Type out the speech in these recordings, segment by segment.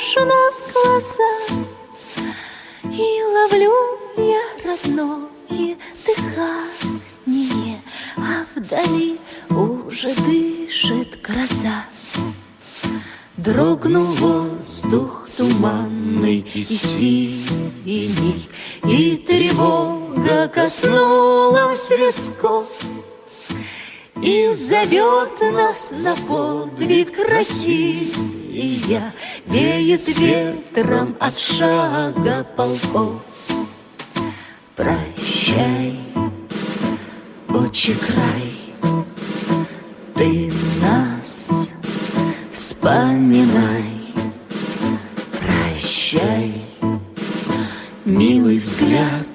нежно в глаза, и ловлю я родное дыхание, а вдали уже дышит гроза. Дрогнул воздух туманный и синий, и тревога коснулась висков, и зовет нас на подвиг Россия, веет ветром от шага полков. Прощай, отчий край, ты нас вспоминай. Прощай, милый взгляд,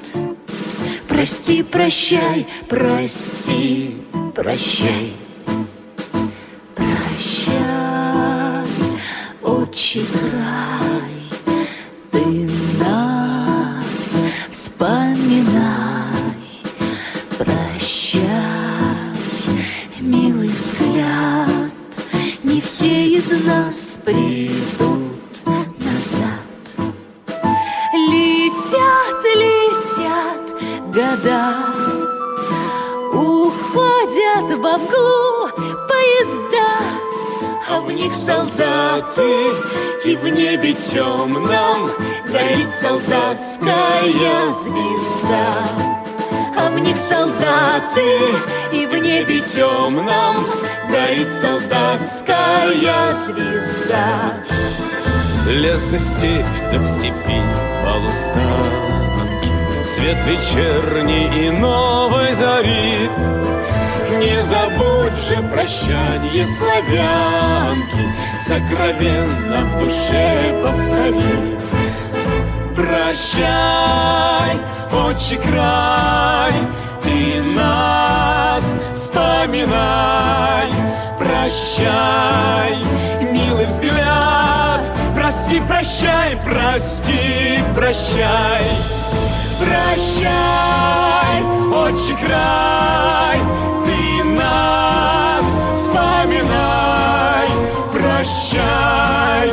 прости, прощай, прости, прощай. Прощай, отчий край, ты нас вспоминай. Прощай, милый взгляд, не все из нас придут назад. Летят, летят года, уходят во мглу поезда, а в них солдаты, и в небе темном горит солдатская звезда. А в них солдаты, и в небе темном горит солдатская звезда. Лесна степь, да в степи полуста, свет вечерний и новой зари. Не забудь же прощанье славянки, сокровенно в душе повтори. Прощай, отчий край, ты нас вспоминай. Прощай, милый взгляд, прости, прощай, прости, прощай. Прощай, отчий край, ты нас вспоминай. Прощай,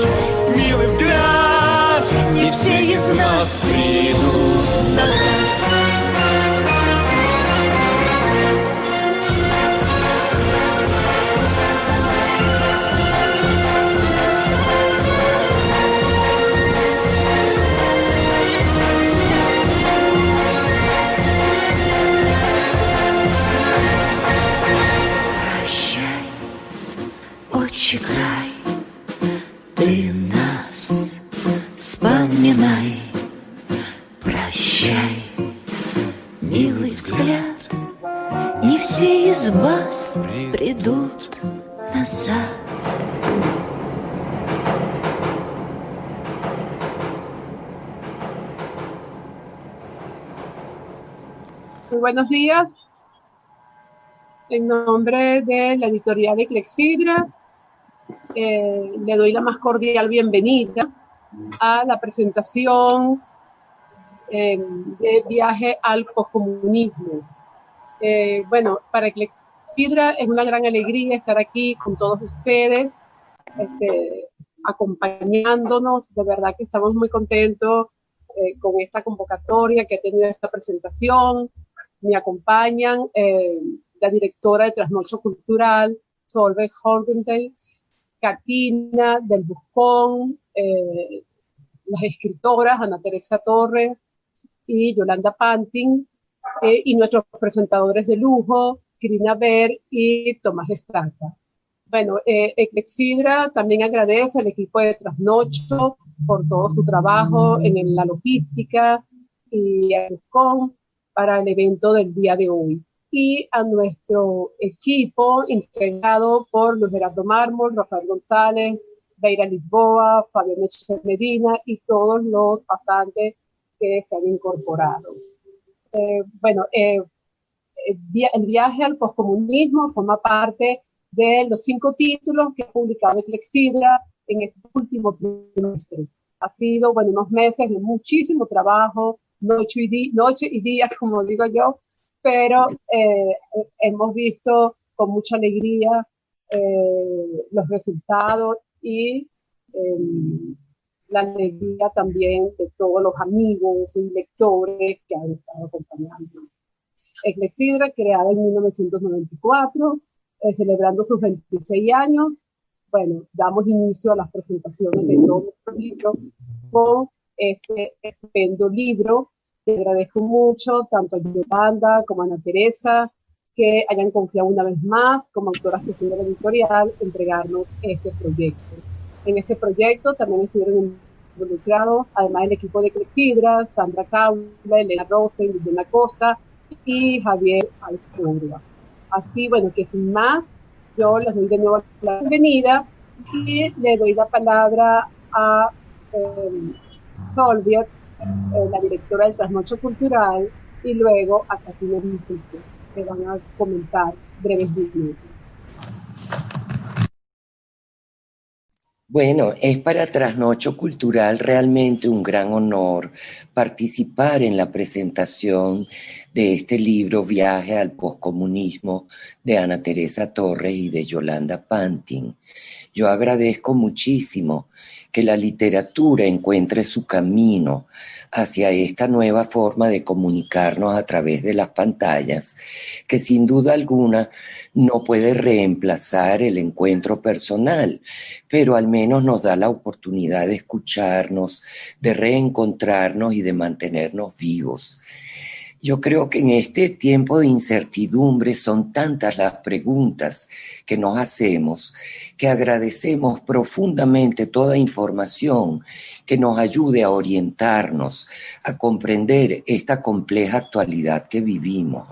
милый взгляд, не все из нас придут назад. Отчий край, ты нас вспоминай. Прощай, милый взгляд, не все из вас придут назад. Muy buenos días. En nombre de la editorial de Clepsidra, le doy la más cordial bienvenida a la presentación de Viaje al Poscomunismo. Bueno, para Clepsidra es una gran alegría estar aquí con todos ustedes, acompañándonos. De verdad que estamos muy contentos con esta convocatoria que ha tenido esta presentación. Me acompañan la directora de Trasnocho Cultural, Solveig Horgendale, Katina del Buscón, las escritoras Ana Teresa Torres y Yolanda Pantin, y nuestros presentadores de lujo, Kirina Ver y Tomás Estrada. Bueno, Clepsidra también agradece al equipo de Trasnocho por todo su trabajo en la logística y a Buscón para el evento del día de hoy. Y a nuestro equipo integrado por Luis Gerardo Mármol, Rafael González, Beira Lisboa, Fabián Eche Medina y todos los pasantes que se han incorporado. Bueno, el viaje al poscomunismo forma parte de los 5 títulos que ha publicado Clepsidra en este último trimestre. Ha sido, bueno, unos meses de muchísimo trabajo, noche y día, como digo yo, pero hemos visto con mucha alegría los resultados y la alegría también de todos los amigos y lectores que han estado acompañando. Eclepsidra, creada en 1994, celebrando sus 26 años. Bueno, damos inicio a las presentaciones de todos nuestros libros con este estupendo libro. Le agradezco mucho tanto a Yolanda como a Ana Teresa que hayan confiado una vez más como autoras que son de la editorial entregarnos este proyecto. En este proyecto también estuvieron involucrados, además del equipo de Clepsidra, Sandra Caula, Elena Rosen, Liliana Costa y Javier Alzurba. Así, bueno, que sin más, yo les doy de nuevo la bienvenida y le doy la palabra a Solviet, la directora del Trasnocho Cultural, y luego a Katina Vinculto, que van a comentar breves minutos. Bueno, es para Trasnocho Cultural realmente un gran honor participar en la presentación de este libro Viaje al Poscomunismo de Ana Teresa Torres y de Yolanda Pantin. Yo agradezco muchísimo que la literatura encuentre su camino hacia esta nueva forma de comunicarnos a través de las pantallas, que sin duda alguna no puede reemplazar el encuentro personal, pero al menos nos da la oportunidad de escucharnos, de reencontrarnos y de mantenernos vivos. Yo creo que en este tiempo de incertidumbre son tantas las preguntas que nos hacemos que agradecemos profundamente toda información que nos ayude a orientarnos, a comprender esta compleja actualidad que vivimos.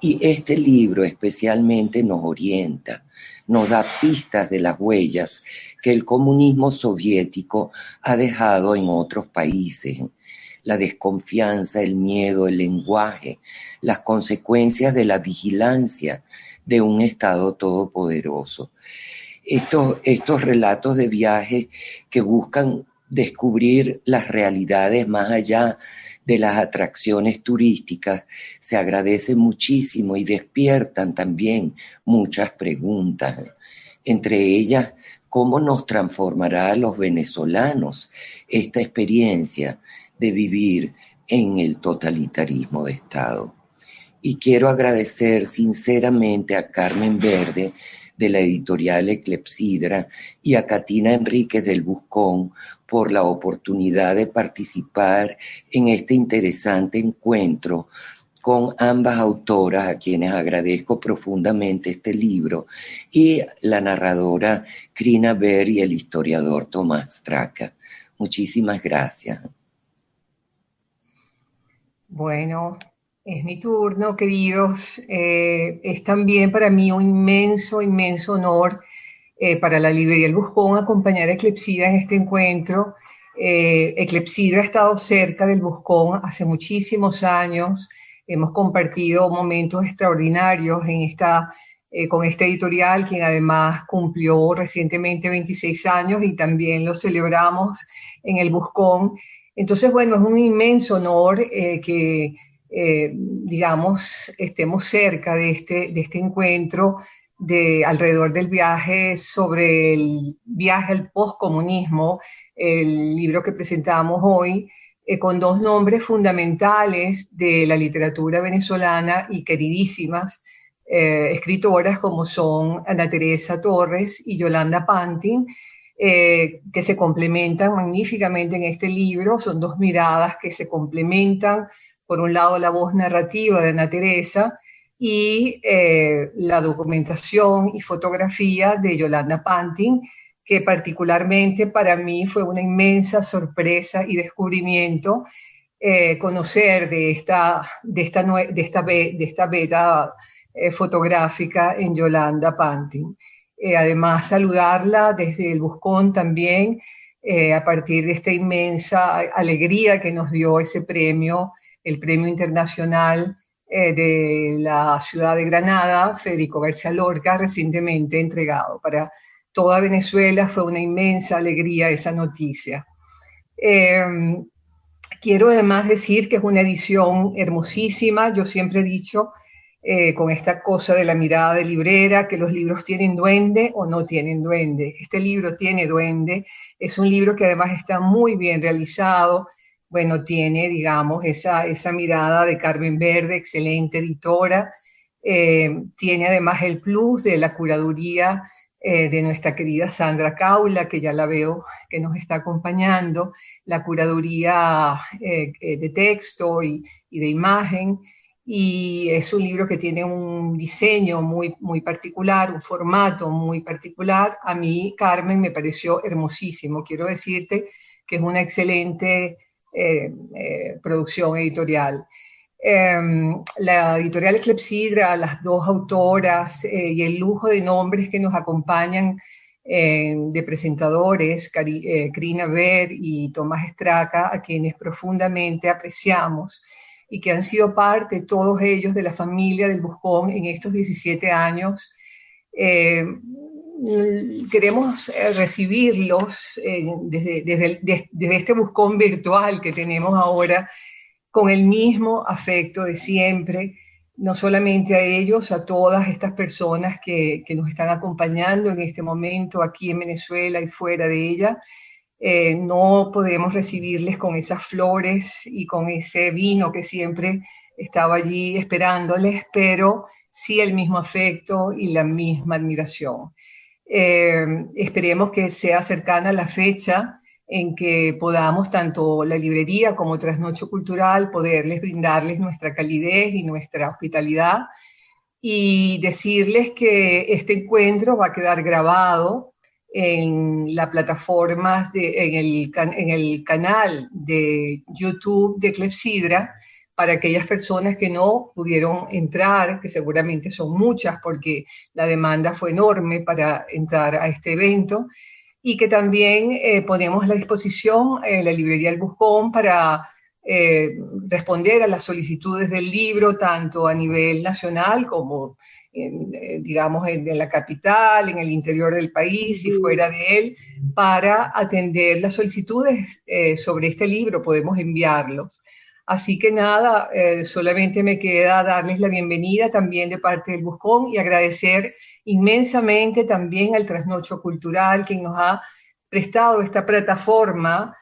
Y este libro especialmente nos orienta, nos da pistas de las huellas que el comunismo soviético ha dejado en otros países. La desconfianza, el miedo, el lenguaje, las consecuencias de la vigilancia de un Estado todopoderoso. Estos relatos de viaje que buscan descubrir las realidades más allá de las atracciones turísticas se agradecen muchísimo y despiertan también muchas preguntas. Entre ellas, ¿cómo nos transformará a los venezolanos esta experiencia de vivir en el totalitarismo de Estado? Y quiero agradecer sinceramente a Carmen Verde de la editorial Eclepsidra y a Katina Enríquez del Buscón por la oportunidad de participar en este interesante encuentro con ambas autoras, a quienes agradezco profundamente este libro, y la narradora Crina Ver y el historiador Tomás Straca. Muchísimas gracias. Bueno, es mi turno, queridos. Es también para mí un inmenso, inmenso honor para la librería El Buscón acompañar a Eclepsidra en este encuentro. Eclepsidra ha estado cerca del Buscón hace muchísimos años. Hemos compartido momentos extraordinarios con esta editorial, quien además cumplió recientemente 26 años y también lo celebramos en El Buscón. Entonces, bueno, es un inmenso honor que, digamos, estemos cerca de este encuentro alrededor del viaje sobre el viaje al poscomunismo, el libro que presentamos hoy, con dos nombres fundamentales de la literatura venezolana y queridísimas escritoras como son Ana Teresa Torres y Yolanda Pantin, que se complementan magníficamente en este libro. Son dos miradas que se complementan. Por un lado, la voz narrativa de Ana Teresa y la documentación y fotografía de Yolanda Pantin, que particularmente para mí fue una inmensa sorpresa y descubrimiento conocer de esta beta fotográfica en Yolanda Pantin. Además, saludarla desde el Buscón también, a partir de esta inmensa alegría que nos dio ese premio, el Premio Internacional de la ciudad de Granada, Federico García Lorca, recientemente entregado. Para toda Venezuela fue una inmensa alegría esa noticia. Quiero además decir que es una edición hermosísima. Yo siempre he dicho con esta cosa de la mirada de librera, que los libros tienen duende o no tienen duende. Este libro tiene duende, es un libro que además está muy bien realizado. Bueno, tiene, digamos, esa mirada de Carmen Verde, excelente editora. Tiene además el plus de la curaduría de nuestra querida Sandra Caula, que ya la veo que nos está acompañando, la curaduría de texto y de imagen. Y es un libro que tiene un diseño muy, muy particular, un formato muy particular. A mí, Carmen, me pareció hermosísimo. Quiero decirte que es una excelente producción editorial. La editorial Clepsidra, las dos autoras y el lujo de nombres que nos acompañan de presentadores, Crina Ver y Tomás Estraca, a quienes profundamente apreciamos y que han sido parte, todos ellos, de la familia del Buscón en estos 17 años. Queremos recibirlos desde este Buscón virtual que tenemos ahora, con el mismo afecto de siempre, no solamente a ellos, a todas estas personas que nos están acompañando en este momento aquí en Venezuela y fuera de ella. No podemos recibirles con esas flores y con ese vino que siempre estaba allí esperándoles, pero sí el mismo afecto y la misma admiración. Esperemos que sea cercana la fecha en que podamos, tanto la librería como Trasnocho Cultural, poderles brindarles nuestra calidez y nuestra hospitalidad, y decirles que este encuentro va a quedar grabado en la plataforma, en el canal de YouTube de Clepsidra, para aquellas personas que no pudieron entrar, que seguramente son muchas porque la demanda fue enorme para entrar a este evento, y que también ponemos a la disposición la librería El Buscón para responder a las solicitudes del libro, tanto a nivel nacional como digamos en la capital, en el interior del país y fuera de él, para atender las solicitudes sobre este libro. Podemos enviarlos. Así que nada, solamente me queda darles la bienvenida también de parte del Buscón y agradecer inmensamente también al Trasnocho Cultural, quien nos ha prestado esta plataforma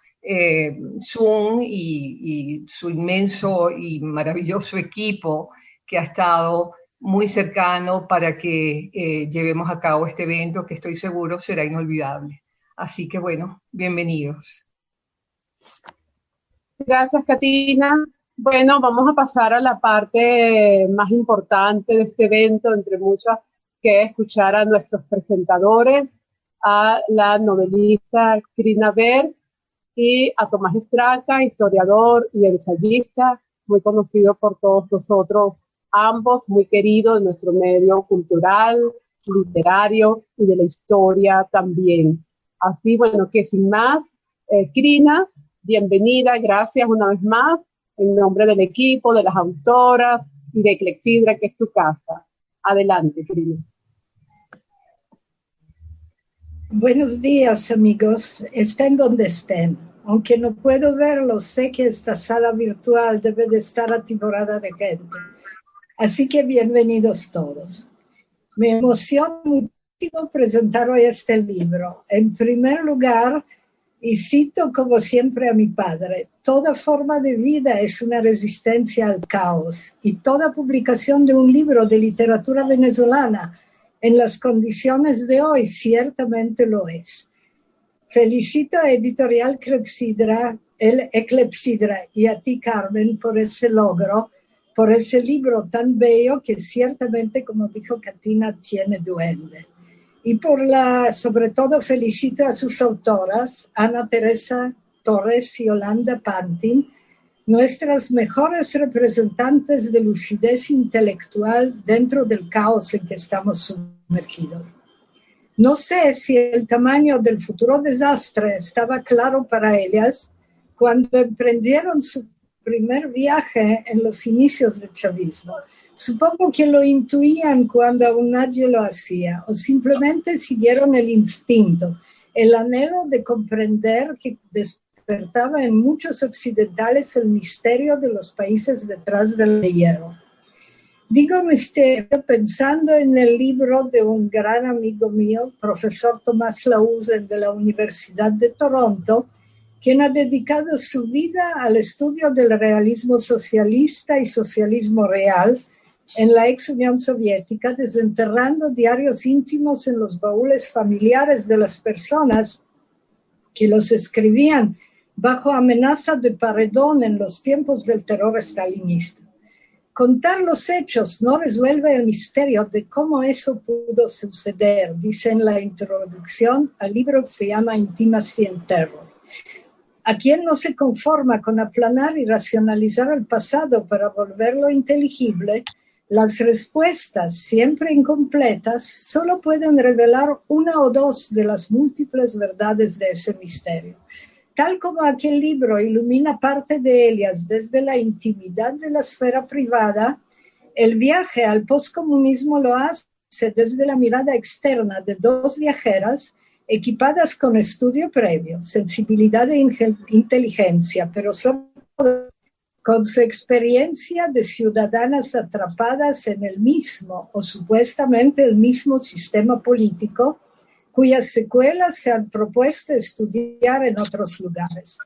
Zoom, y su inmenso y maravilloso equipo que ha estado muy cercano para que llevemos a cabo este evento, que estoy seguro será inolvidable. Así que bueno, bienvenidos. Gracias, Katina. Bueno, vamos a pasar a la parte más importante de este evento, entre muchas, que es escuchar a nuestros presentadores, a la novelista Crina Ver y a Tomás Estraca, historiador y ensayista, muy conocido por todos nosotros, ambos muy queridos de nuestro medio cultural, literario y de la historia también. Así, bueno, que sin más, Crina, bienvenida, gracias una vez más, en nombre del equipo, de las autoras y de Clepsidra, que es tu casa. Adelante, Crina. Buenos días, amigos, estén donde estén. Aunque no puedo verlos, sé que esta sala virtual debe de estar atiborrada de gente. Así que bienvenidos todos. Me emociona muchísimo presentar hoy este libro. En primer lugar, y cito como siempre a mi padre, toda forma de vida es una resistencia al caos, y toda publicación de un libro de literatura venezolana en las condiciones de hoy ciertamente lo es. Felicito a Editorial Clepsidra, Clepsidra y a ti, Carmen, por ese logro, por ese libro tan bello que ciertamente, como dijo Katina, tiene duende. Y sobre todo felicito a sus autoras, Ana Teresa Torres y Yolanda Pantin, nuestras mejores representantes de lucidez intelectual dentro del caos en que estamos sumergidos. No sé si el tamaño del futuro desastre estaba claro para ellas cuando emprendieron su primer viaje en los inicios del chavismo. Supongo que lo intuían cuando aún nadie lo hacía, o simplemente siguieron el instinto, el anhelo de comprender que despertaba en muchos occidentales el misterio de los países detrás del hierro. Digo misterio pensando en el libro de un gran amigo mío, profesor Tomás Lahusen de la Universidad de Toronto, quien ha dedicado su vida al estudio del realismo socialista y socialismo real en la ex Unión Soviética, desenterrando diarios íntimos en los baúles familiares de las personas que los escribían bajo amenaza de paredón en los tiempos del terror stalinista. Contar los hechos no resuelve el misterio de cómo eso pudo suceder, dice en la introducción al libro que se llama Intimacy and Terror. A quien no se conforma con aplanar y racionalizar el pasado para volverlo inteligible, las respuestas, siempre incompletas, solo pueden revelar una o dos de las múltiples verdades de ese misterio. Tal como aquel libro ilumina parte de ellas desde la intimidad de la esfera privada, el viaje al poscomunismo lo hace desde la mirada externa de dos viajeras equipadas con estudio previo, sensibilidad e inteligencia, pero sobre todo con su experiencia de ciudadanas atrapadas en el mismo o supuestamente el mismo sistema político, cuyas secuelas se han propuesto estudiar en otros lugares.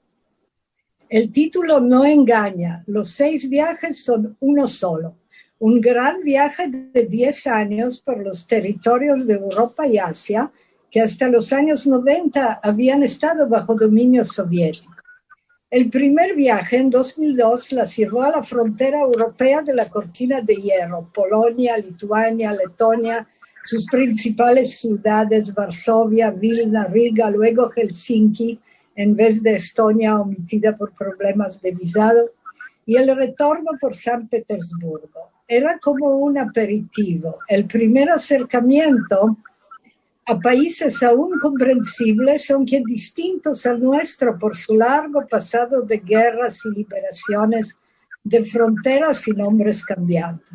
El título no engaña, los 6 viajes son uno solo, un gran viaje de 10 años por los territorios de Europa y Asia, que hasta los años 90 habían estado bajo dominio soviético. El primer viaje, en 2002, las llevó a la frontera europea de la Cortina de Hierro, Polonia, Lituania, Letonia, sus principales ciudades, Varsovia, Vilna, Riga, luego Helsinki, en vez de Estonia, omitida por problemas de visado, y el retorno por San Petersburgo. Era como un aperitivo, el primer acercamiento a países aún comprensibles, aunque distintos al nuestro por su largo pasado de guerras y liberaciones, de fronteras y nombres cambiantes.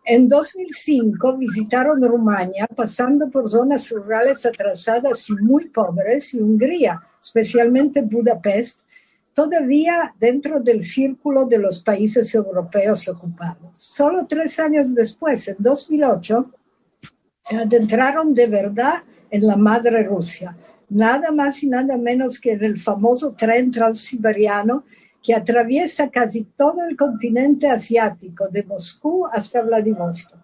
En 2005 visitaron Rumania, pasando por zonas rurales atrasadas y muy pobres, y Hungría, especialmente Budapest, todavía dentro del círculo de los países europeos ocupados. Solo 3 años después, en 2008, se adentraron de verdad en la madre Rusia, nada más y nada menos que en el famoso tren transsiberiano que atraviesa casi todo el continente asiático, de Moscú hasta Vladivostok.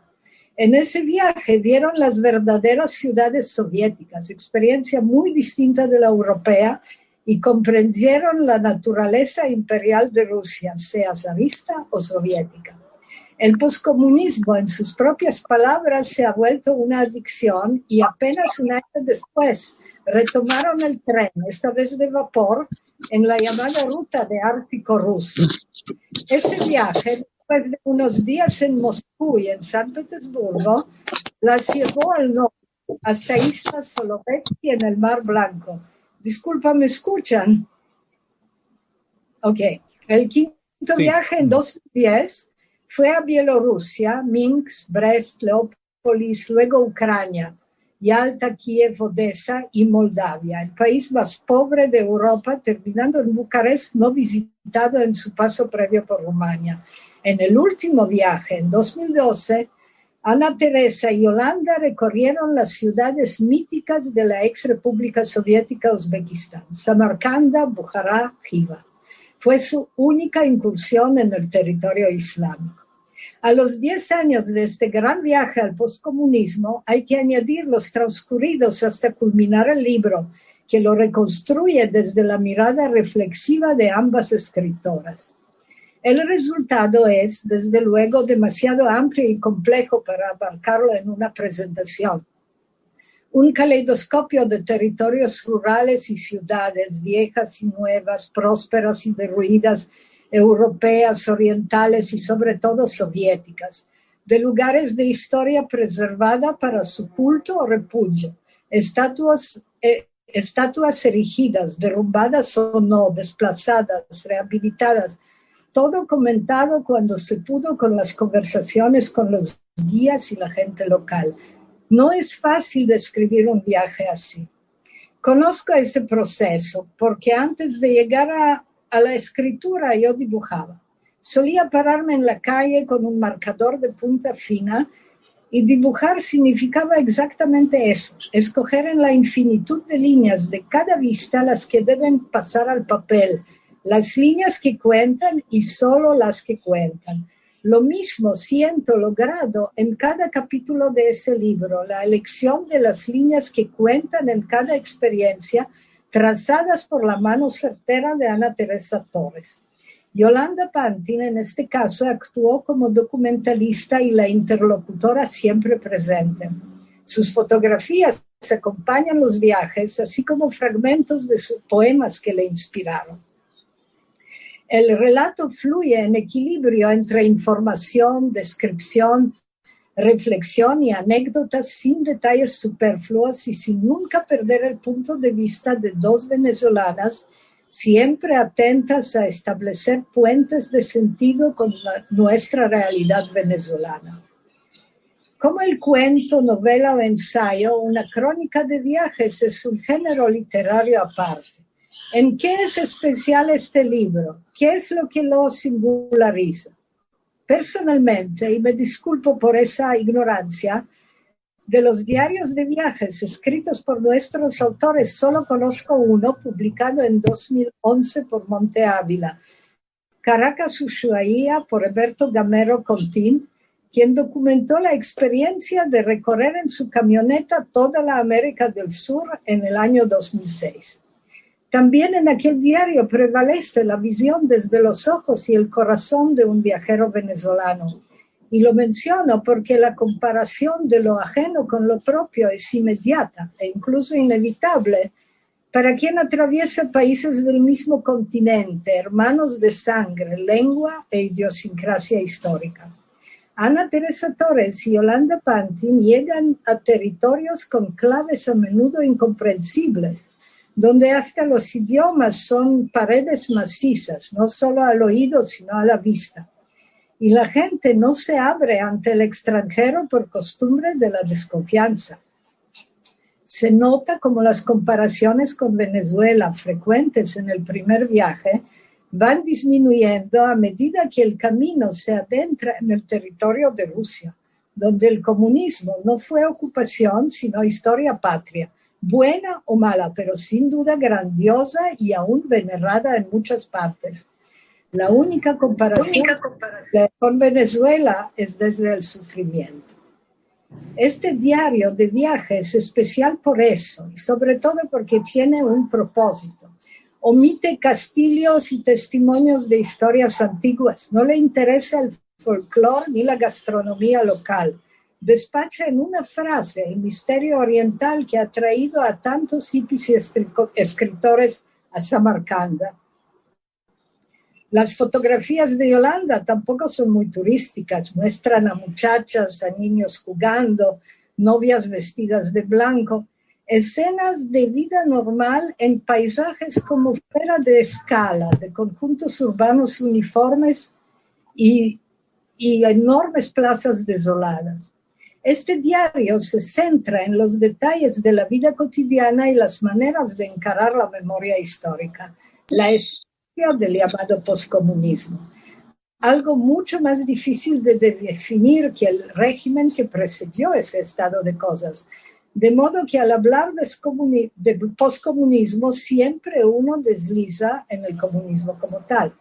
En ese viaje vieron las verdaderas ciudades soviéticas, experiencia muy distinta de la europea, y comprendieron la naturaleza imperial de Rusia, sea zarista o soviética. El poscomunismo, en sus propias palabras, se ha vuelto una adicción, y apenas un año después retomaron el tren, esta vez de vapor, en la llamada ruta de Ártico ruso. Ese viaje, después de unos días en Moscú y en San Petersburgo, las llevó al norte, hasta Isla Solovetsky en el Mar Blanco. Disculpa, ¿me escuchan? Ok. El quinto viaje, en 2010, fue a Bielorrusia, Minsk, Brest, Leópolis, luego Ucrania, Yalta, Kiev, Odessa y Moldavia, el país más pobre de Europa, terminando en Bucarest, no visitado en su paso previo por Rumania. En el último viaje, en 2012, Ana Teresa y Yolanda recorrieron las ciudades míticas de la ex República Soviética Uzbekistán, Samarcanda, Bujará, Khiva. Fue su única incursión en el territorio islámico. A los 10 años de este gran viaje al poscomunismo, hay que añadir los transcurridos hasta culminar el libro, que lo reconstruye desde la mirada reflexiva de ambas escritoras. El resultado es, desde luego, demasiado amplio y complejo para abarcarlo en una presentación. Un caleidoscopio de territorios rurales y ciudades, viejas y nuevas, prósperas y derruidas, europeas, orientales y sobre todo soviéticas, de lugares de historia preservada para su culto o repudio, estatuas erigidas, derrumbadas o no, desplazadas, rehabilitadas, todo comentado cuando se pudo con las conversaciones con los guías y la gente local. No es fácil describir un viaje así. Conozco ese proceso porque antes de llegar a la escritura yo dibujaba. Solía pararme en la calle con un marcador de punta fina y dibujar significaba exactamente eso, escoger en la infinitud de líneas de cada vista las que deben pasar al papel, las líneas que cuentan y solo las que cuentan. Lo mismo siento logrado en cada capítulo de ese libro, la elección de las líneas que cuentan en cada experiencia, trazadas por la mano certera de Ana Teresa Torres. Yolanda Pantin, en este caso, actuó como documentalista y la interlocutora siempre presente. Sus fotografías acompañan los viajes, así como fragmentos de sus poemas que le inspiraron. El relato fluye en equilibrio entre información, descripción, reflexión y anécdotas sin detalles superfluos y sin nunca perder el punto de vista de dos venezolanas siempre atentas a establecer puentes de sentido con nuestra realidad venezolana. Como el cuento, novela o ensayo, una crónica de viajes es un género literario aparte. ¿En qué es especial este libro? ¿Qué es lo que lo singulariza? Personalmente, y me disculpo por esa ignorancia, de los diarios de viajes escritos por nuestros autores, solo conozco uno, publicado en 2011 por Monte Ávila, Caracas, Ushuaia, por Alberto Gamero Contín, quien documentó la experiencia de recorrer en su camioneta toda la América del Sur en el año 2006. También en aquel diario prevalece la visión desde los ojos y el corazón de un viajero venezolano. Y lo menciono porque la comparación de lo ajeno con lo propio es inmediata e incluso inevitable para quien atraviesa países del mismo continente, hermanos de sangre, lengua e idiosincrasia histórica. Ana Teresa Torres y Yolanda Pantin llegan a territorios con claves a menudo incomprensibles, donde hasta los idiomas son paredes macizas, no solo al oído, sino a la vista. Y la gente no se abre ante el extranjero por costumbre de la desconfianza. Se nota como las comparaciones con Venezuela, frecuentes en el primer viaje, van disminuyendo a medida que el camino se adentra en el territorio de Rusia, donde el comunismo no fue ocupación, sino historia patria, buena o mala, pero sin duda grandiosa y aún venerada en muchas partes. La única comparación con Venezuela es desde el sufrimiento. Este diario de viaje es especial por eso, y sobre todo porque tiene un propósito. Omite castillos y testimonios de historias antiguas. No le interesa el folclore ni la gastronomía local. Despacha en una frase el misterio oriental que ha traído a tantos hippies y escritores a Samarcanda. Las fotografías de Yolanda tampoco son muy turísticas. Muestran a muchachas, a niños jugando, novias vestidas de blanco. Escenas de vida normal en paisajes como fuera de escala, de conjuntos urbanos uniformes y enormes plazas desoladas. Este diario se centra en los detalles de la vida cotidiana y las maneras de encarar la memoria histórica, la esencia del llamado poscomunismo. Algo mucho más difícil de definir que el régimen que precedió ese estado de cosas. De modo que al hablar de poscomunismo siempre uno desliza en el comunismo como tal.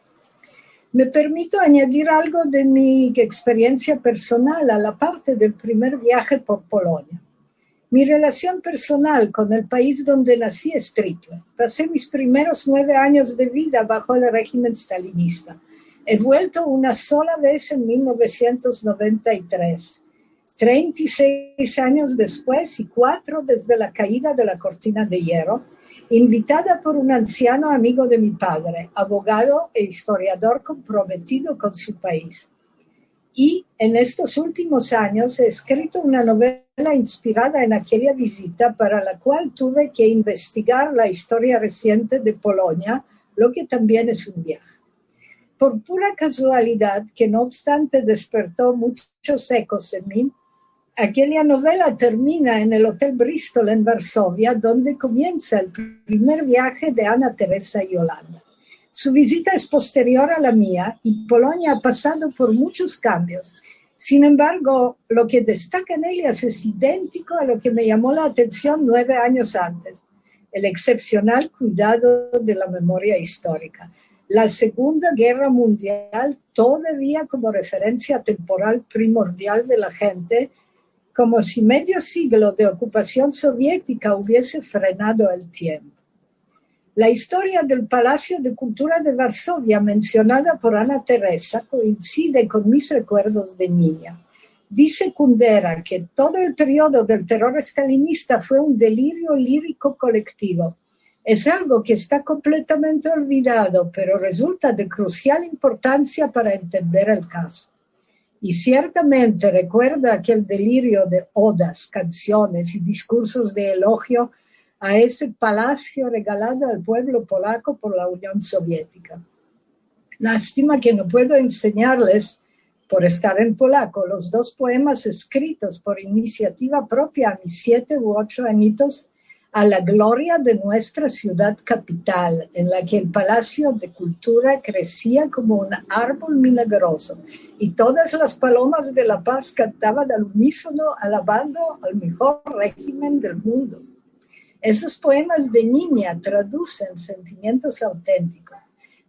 Me permito añadir algo de mi experiencia personal a la parte del primer viaje por Polonia. Mi relación personal con el país donde nací es triple. Pasé mis primeros 9 años de vida bajo el régimen stalinista. He vuelto una sola vez en 1993. 36 años después y 4 desde la caída de la cortina de hierro, invitada por un anciano amigo de mi padre, abogado e historiador comprometido con su país. Y en estos últimos años he escrito una novela inspirada en aquella visita para la cual tuve que investigar la historia reciente de Polonia, lo que también es un viaje. Por pura casualidad, que no obstante despertó muchos ecos en mí, aquella novela termina en el Hotel Bristol en Varsovia, donde comienza el primer viaje de Ana Teresa y Yolanda. Su visita es posterior a la mía y Polonia ha pasado por muchos cambios. Sin embargo, lo que destaca en ellas es idéntico a lo que me llamó la atención 9 años antes, el excepcional cuidado de la memoria histórica. La Segunda Guerra Mundial todavía como referencia temporal primordial de la gente, como si medio siglo de ocupación soviética hubiese frenado el tiempo. La historia del Palacio de Cultura de Varsovia, mencionada por Ana Teresa, coincide con mis recuerdos de niña. Dice Kundera que todo el periodo del terror estalinista fue un delirio lírico colectivo. Es algo que está completamente olvidado, pero resulta de crucial importancia para entender el caso. Y ciertamente recuerda aquel delirio de odas, canciones y discursos de elogio a ese palacio regalado al pueblo polaco por la Unión Soviética. Lástima que no puedo enseñarles, por estar en polaco, los 2 poemas escritos por iniciativa propia a mis 7 u 8 añitos a la gloria de nuestra ciudad capital, en la que el Palacio de Cultura crecía como un árbol milagroso y todas las palomas de la paz cantaban al unísono alabando al mejor régimen del mundo. Esos poemas de niña traducen sentimientos auténticos.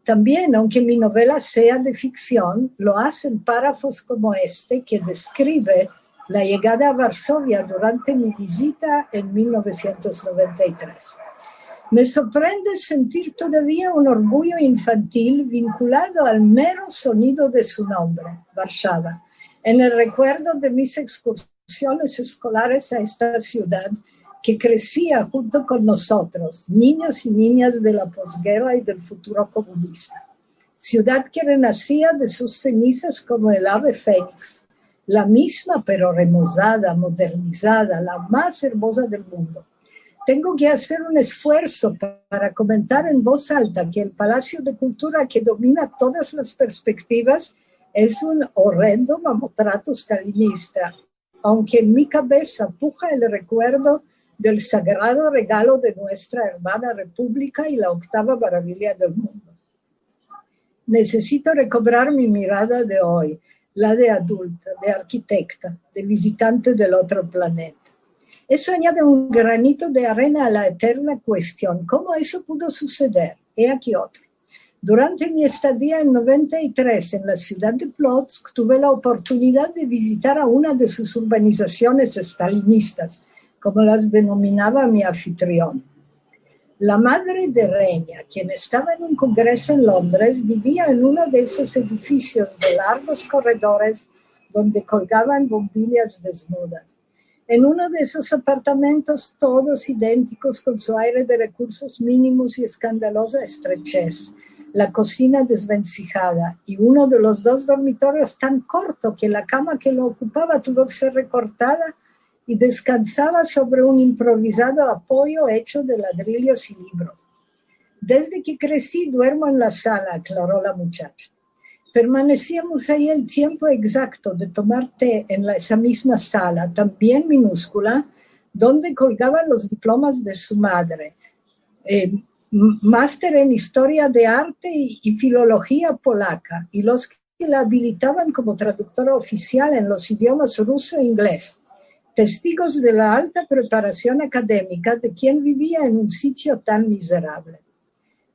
También, aunque mi novela sea de ficción, lo hacen párrafos como este que describe la llegada a Varsovia durante mi visita en 1993. Me sorprende sentir todavía un orgullo infantil vinculado al mero sonido de su nombre, Warszawa, en el recuerdo de mis excursiones escolares a esta ciudad que crecía junto con nosotros, niños y niñas de la posguerra y del futuro comunista. Ciudad que renacía de sus cenizas como el ave fénix, la misma pero remozada, modernizada, la más hermosa del mundo. Tengo que hacer un esfuerzo para comentar en voz alta que el Palacio de Cultura, que domina todas las perspectivas, es un horrendo mamotreto stalinista, aunque en mi cabeza puja el recuerdo del sagrado regalo de nuestra hermana república y la 8ª maravilla del mundo. Necesito recobrar mi mirada de hoy, la de adulta, de arquitecta, de visitante del otro planeta. Eso añade un granito de arena a la eterna cuestión. ¿Cómo eso pudo suceder? He aquí otro. Durante mi estadía en 93 en la ciudad de Plotzk, tuve la oportunidad de visitar a una de sus urbanizaciones estalinistas, como las denominaba mi anfitrión. La madre de Reña, quien estaba en un congreso en Londres, vivía en uno de esos edificios de largos corredores donde colgaban bombillas desnudas. En uno de esos apartamentos, todos idénticos con su aire de recursos mínimos y escandalosa estrechez, la cocina desvencijada y uno de los 2 dormitorios tan corto que la cama que lo ocupaba tuvo que ser recortada y descansaba sobre un improvisado apoyo hecho de ladrillos y libros. Desde que crecí duermo en la sala, aclaró la muchacha. Permanecíamos ahí el tiempo exacto de tomar té en esa misma sala, también minúscula, donde colgaban los diplomas de su madre, máster en Historia de Arte y Filología Polaca, y los que la habilitaban como traductora oficial en los idiomas ruso e inglés. Testigos de la alta preparación académica de quien vivía en un sitio tan miserable.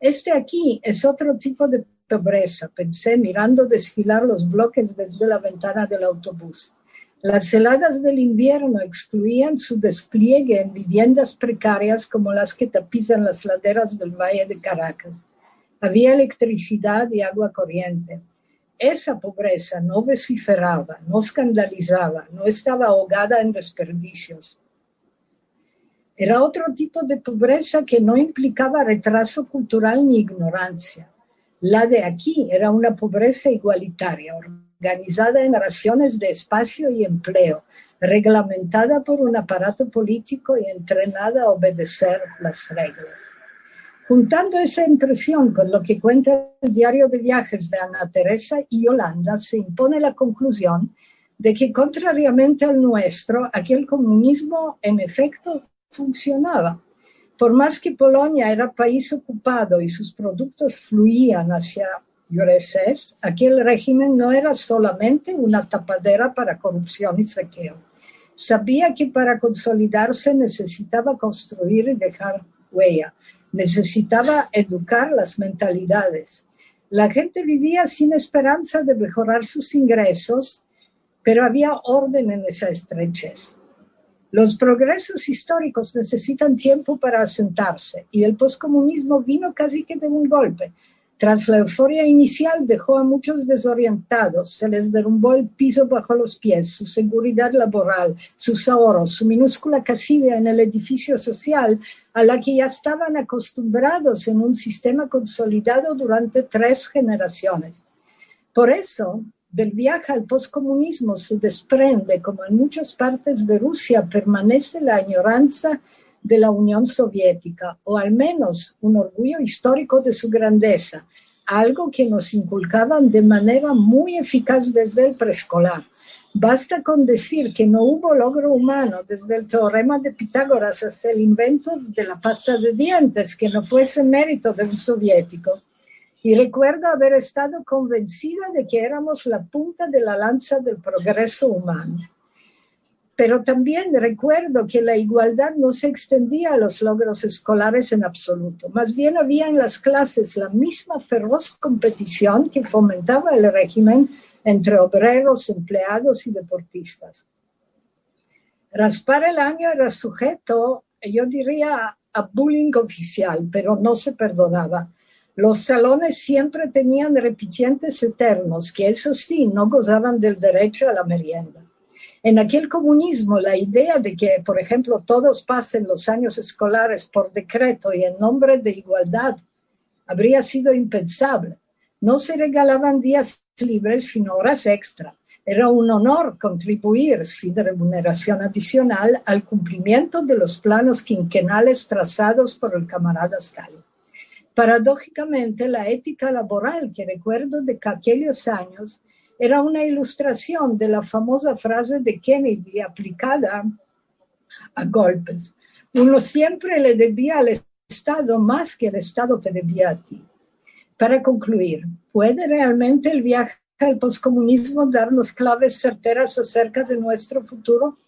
Este aquí es otro tipo de pobreza, pensé mirando desfilar los bloques desde la ventana del autobús. Las heladas del invierno excluían su despliegue en viviendas precarias como las que tapizan las laderas del Valle de Caracas. Había electricidad y agua corriente. Esa pobreza no vociferaba, no escandalizaba, no estaba ahogada en desperdicios. Era otro tipo de pobreza que no implicaba retraso cultural ni ignorancia. La de aquí era una pobreza igualitaria, organizada en raciones de espacio y empleo, reglamentada por un aparato político y entrenada a obedecer las reglas. Juntando esa impresión con lo que cuenta el diario de viajes de Ana Teresa y Yolanda, se impone la conclusión de que, contrariamente al nuestro, aquel comunismo en efecto funcionaba. Por más que Polonia era país ocupado y sus productos fluían hacia URSS, aquel régimen no era solamente una tapadera para corrupción y saqueo. Sabía que para consolidarse necesitaba construir y dejar huella, necesitaba educar las mentalidades. La gente vivía sin esperanza de mejorar sus ingresos, pero había orden en esa estrechez. Los progresos históricos necesitan tiempo para asentarse y el poscomunismo vino casi que de un golpe. Tras la euforia inicial dejó a muchos desorientados, se les derrumbó el piso bajo los pies, su seguridad laboral, sus ahorros, su minúscula casilla en el edificio social a la que ya estaban acostumbrados en un sistema consolidado durante 3 generaciones. Por eso, del viaje al poscomunismo se desprende, como en muchas partes de Rusia permanece la añoranza de la Unión Soviética, o al menos un orgullo histórico de su grandeza, algo que nos inculcaban de manera muy eficaz desde el preescolar. Basta con decir que no hubo logro humano desde el teorema de Pitágoras hasta el invento de la pasta de dientes que no fuese mérito de un soviético. Y recuerdo haber estado convencida de que éramos la punta de la lanza del progreso humano. Pero también recuerdo que la igualdad no se extendía a los logros escolares en absoluto. Más bien había en las clases la misma feroz competición que fomentaba el régimen entre obreros, empleados y deportistas. Raspar el año era sujeto, yo diría, a bullying oficial, pero no se perdonaba. Los salones siempre tenían repitientes eternos, que eso sí, no gozaban del derecho a la merienda. En aquel comunismo, la idea de que, por ejemplo, todos pasen los años escolares por decreto y en nombre de igualdad habría sido impensable. No se regalaban días libres, sino horas extra. Era un honor contribuir, sin remuneración adicional, al cumplimiento de los planos quinquenales trazados por el camarada Stalin. Paradójicamente, la ética laboral que recuerdo de aquellos años era una ilustración de la famosa frase de Kennedy aplicada a golpes. Uno siempre le debía al Estado más que el Estado te debía a ti. Para concluir, ¿puede realmente el viaje al poscomunismo darnos claves certeras acerca de nuestro futuro?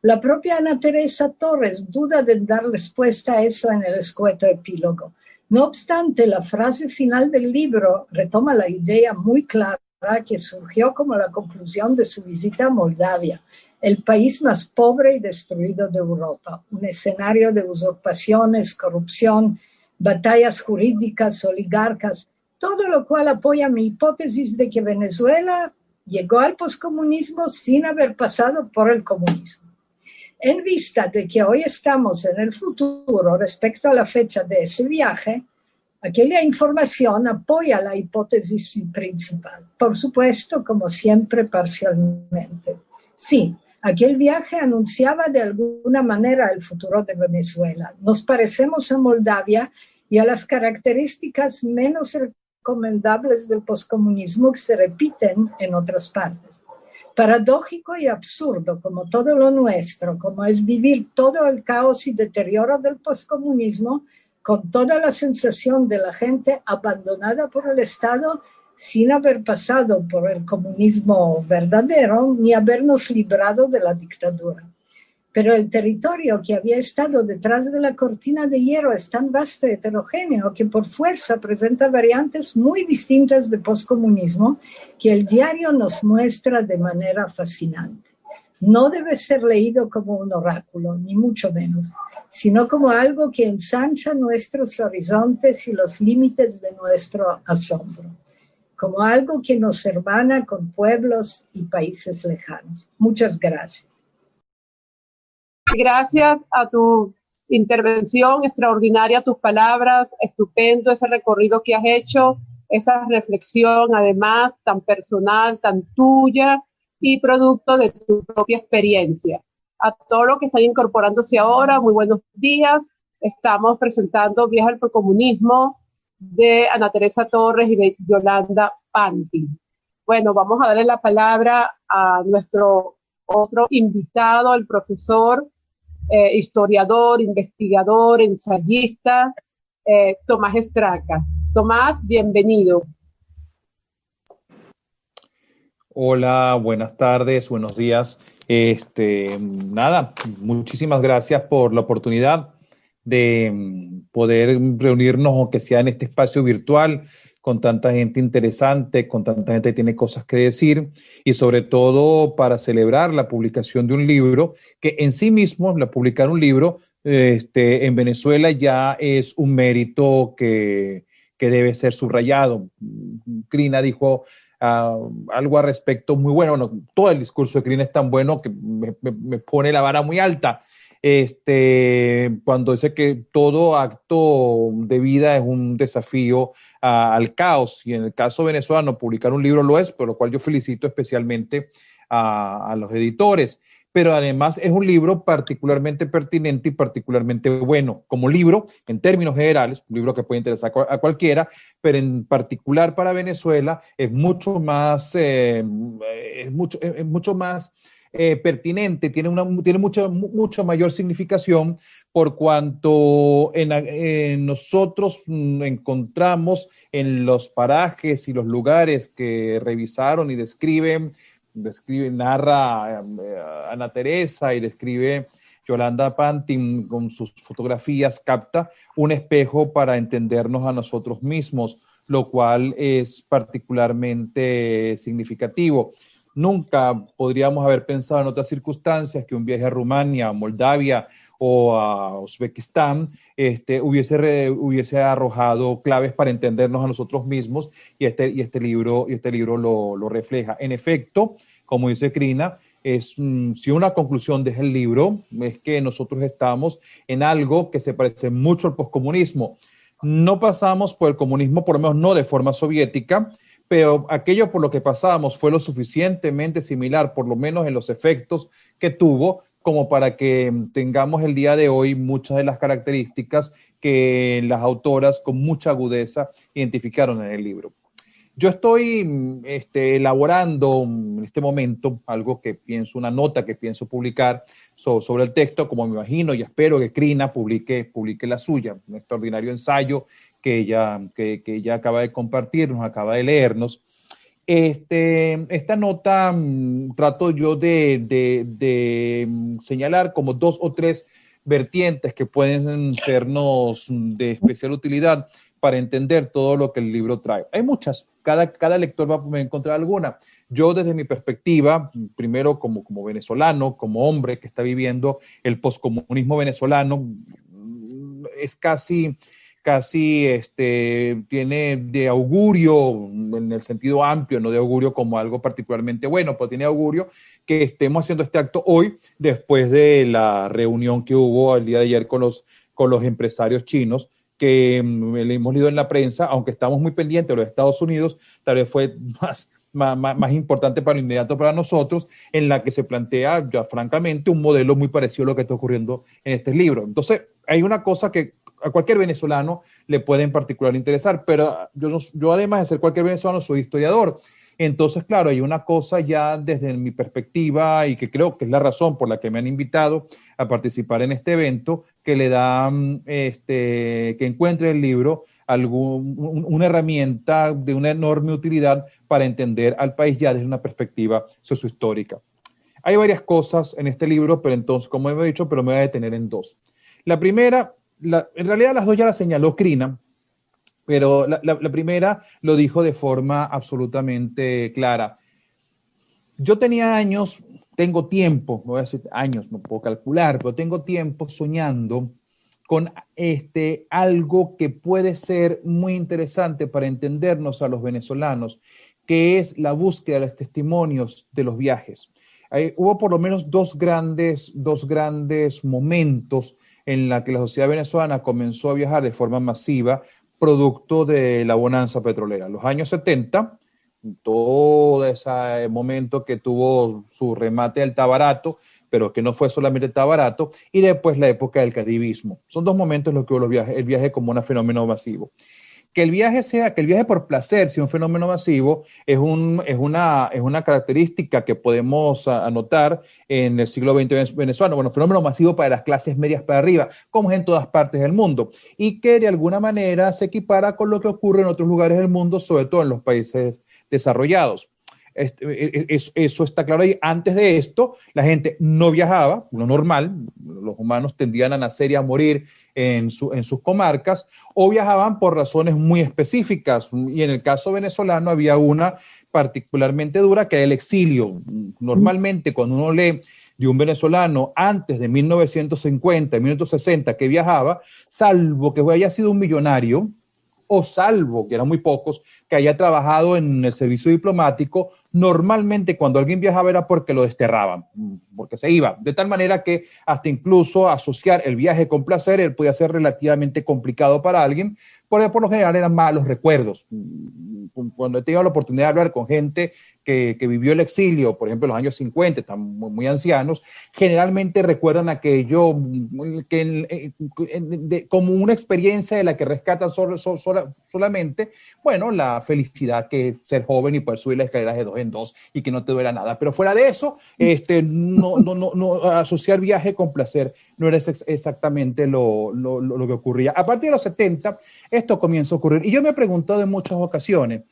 La propia Ana Teresa Torres duda de dar respuesta a eso en el escueto epílogo. No obstante, la frase final del libro retoma la idea muy clara que surgió como la conclusión de su visita a Moldavia, el país más pobre y destruido de Europa, un escenario de usurpaciones, corrupción, batallas jurídicas, oligarcas, todo lo cual apoya mi hipótesis de que Venezuela llegó al poscomunismo sin haber pasado por el comunismo. En vista de que hoy estamos en el futuro respecto a la fecha de ese viaje, aquella información apoya la hipótesis principal. Por supuesto, como siempre, parcialmente. Sí, aquel viaje anunciaba de alguna manera el futuro de Venezuela. Nos parecemos a Moldavia y a las características menos recomendables del poscomunismo que se repiten en otras partes. Paradójico y absurdo, como todo lo nuestro, como es vivir todo el caos y deterioro del poscomunismo, con toda la sensación de la gente abandonada por el Estado sin haber pasado por el comunismo verdadero ni habernos librado de la dictadura. Pero el territorio que había estado detrás de la cortina de hierro es tan vasto y heterogéneo que por fuerza presenta variantes muy distintas de poscomunismo que el diario nos muestra de manera fascinante. No debe ser leído como un oráculo, ni mucho menos, sino como algo que ensancha nuestros horizontes y los límites de nuestro asombro, como algo que nos hermana con pueblos y países lejanos. Muchas gracias. Gracias a tu intervención extraordinaria, tus palabras, estupendo ese recorrido que has hecho, esa reflexión además tan personal, tan tuya y producto de tu propia experiencia. A todos los que están incorporándose ahora, muy buenos días. Estamos presentando Viaje al Poscomunismo de Ana Teresa Torres y de Yolanda Panti. Bueno, vamos a darle la palabra a nuestro otro invitado, el profesor historiador, investigador, ensayista, Tomás Estraca. Tomás, bienvenido. Hola, buenas tardes, buenos días. Nada, muchísimas gracias por la oportunidad de poder reunirnos, aunque sea en este espacio virtual, con tanta gente interesante, con tanta gente que tiene cosas que decir, y sobre todo para celebrar la publicación de un libro que en sí mismo, publicar un libro en Venezuela ya es un mérito que debe ser subrayado. Crina dijo algo al respecto muy bueno. Bueno, todo el discurso de Crina es tan bueno que me pone la vara muy alta. Cuando dice que todo acto de vida es un desafío al caos, y en el caso venezolano publicar un libro lo es, por lo cual yo felicito especialmente a los editores. Pero además es un libro particularmente pertinente y particularmente bueno como libro en términos generales, un libro que puede interesar a cualquiera, pero en particular para Venezuela es mucho más, mucho más pertinente, tiene mucha mayor significación por cuanto nosotros encontramos en los parajes y los lugares que revisaron y narra Ana Teresa y describe Yolanda Pantin con sus fotografías, capta un espejo para entendernos a nosotros mismos, lo cual es particularmente significativo. Nunca podríamos haber pensado en otras circunstancias que un viaje a Rumania, a Moldavia o a Uzbekistán hubiese arrojado claves para entendernos a nosotros mismos, y este libro lo refleja. En efecto, como dice Crina, si una conclusión de el libro es que nosotros estamos en algo que se parece mucho al poscomunismo. No pasamos por el comunismo, por lo menos no de forma soviética, pero aquello por lo que pasábamos fue lo suficientemente similar, por lo menos en los efectos que tuvo, como para que tengamos el día de hoy muchas de las características que las autoras con mucha agudeza identificaron en el libro. Yo estoy elaborando en este momento una nota que pienso publicar sobre el texto, como me imagino y espero que Crina publique la suya, un extraordinario ensayo que ella acaba de compartirnos, acaba de leernos. Esta nota trato yo de señalar como 2 o 3 vertientes que pueden sernos de especial utilidad para entender todo lo que el libro trae. Hay muchas, cada lector va a encontrar alguna. Yo desde mi perspectiva, primero como venezolano, como hombre que está viviendo el poscomunismo venezolano, es casi tiene de augurio, en el sentido amplio, no de augurio como algo particularmente bueno, pero tiene augurio que estemos haciendo este acto hoy, después de la reunión que hubo el día de ayer con los empresarios chinos, que le hemos leído en la prensa, aunque estamos muy pendientes de los Estados Unidos, tal vez fue más importante para lo inmediato para nosotros, en la que se plantea ya francamente un modelo muy parecido a lo que está ocurriendo en este libro. Entonces, hay una cosa que a cualquier venezolano le puede en particular interesar, pero yo además de ser cualquier venezolano soy historiador. Entonces, claro, hay una cosa ya desde mi perspectiva, y que creo que es la razón por la que me han invitado a participar en este evento, que le da que encuentre el libro una herramienta de una enorme utilidad para entender al país ya desde una perspectiva sociohistórica. Hay varias cosas en este libro, pero entonces, como he dicho, pero me voy a detener en 2. La primera, en realidad las 2 ya las señaló Crina, pero la primera lo dijo de forma absolutamente clara. Yo tengo tiempo, no voy a decir años, no puedo calcular, pero tengo tiempo soñando con algo que puede ser muy interesante para entendernos a los venezolanos, que es la búsqueda de los testimonios de los viajes. Hubo por lo menos dos grandes momentos en la que la sociedad venezolana comenzó a viajar de forma masiva, producto de la bonanza petrolera. Los años 70, todo ese momento que tuvo su remate del Tabarato, pero que no fue solamente el Tabarato, y después la época del cadivismo. Son 2 momentos en los que hubo el viaje como un fenómeno masivo. Que el viaje por placer sea un fenómeno masivo es una característica que podemos anotar en el siglo XX venezolano. Bueno, fenómeno masivo para las clases medias para arriba, como es en todas partes del mundo, y que de alguna manera se equipara con lo que ocurre en otros lugares del mundo, sobre todo en los países desarrollados. Eso está claro ahí. Antes de esto, la gente no viajaba, lo normal, los humanos tendían a nacer y a morir en sus comarcas, o viajaban por razones muy específicas, y en el caso venezolano había una particularmente dura, que era el exilio. Normalmente cuando uno lee de un venezolano antes de 1950, 1960 que viajaba, salvo que haya sido un millonario, o salvo, que eran muy pocos, que haya trabajado en el servicio diplomático, normalmente cuando alguien viajaba era porque lo desterraban, porque se iba. De tal manera que hasta incluso asociar el viaje con placer podía ser relativamente complicado para alguien, porque por lo general eran malos recuerdos. Cuando he tenido la oportunidad de hablar con gente que vivió el exilio, por ejemplo, en los años 50, están muy ancianos, generalmente recuerdan aquello como una experiencia de la que rescatan solamente, bueno, la felicidad que es ser joven y poder subir las escaleras de 2 en 2 y que no te duela nada. Pero fuera de eso, no asociar viaje con placer no era exactamente lo que ocurría. A partir de los 70, esto comienza a ocurrir. Y yo me he preguntado en muchas ocasiones,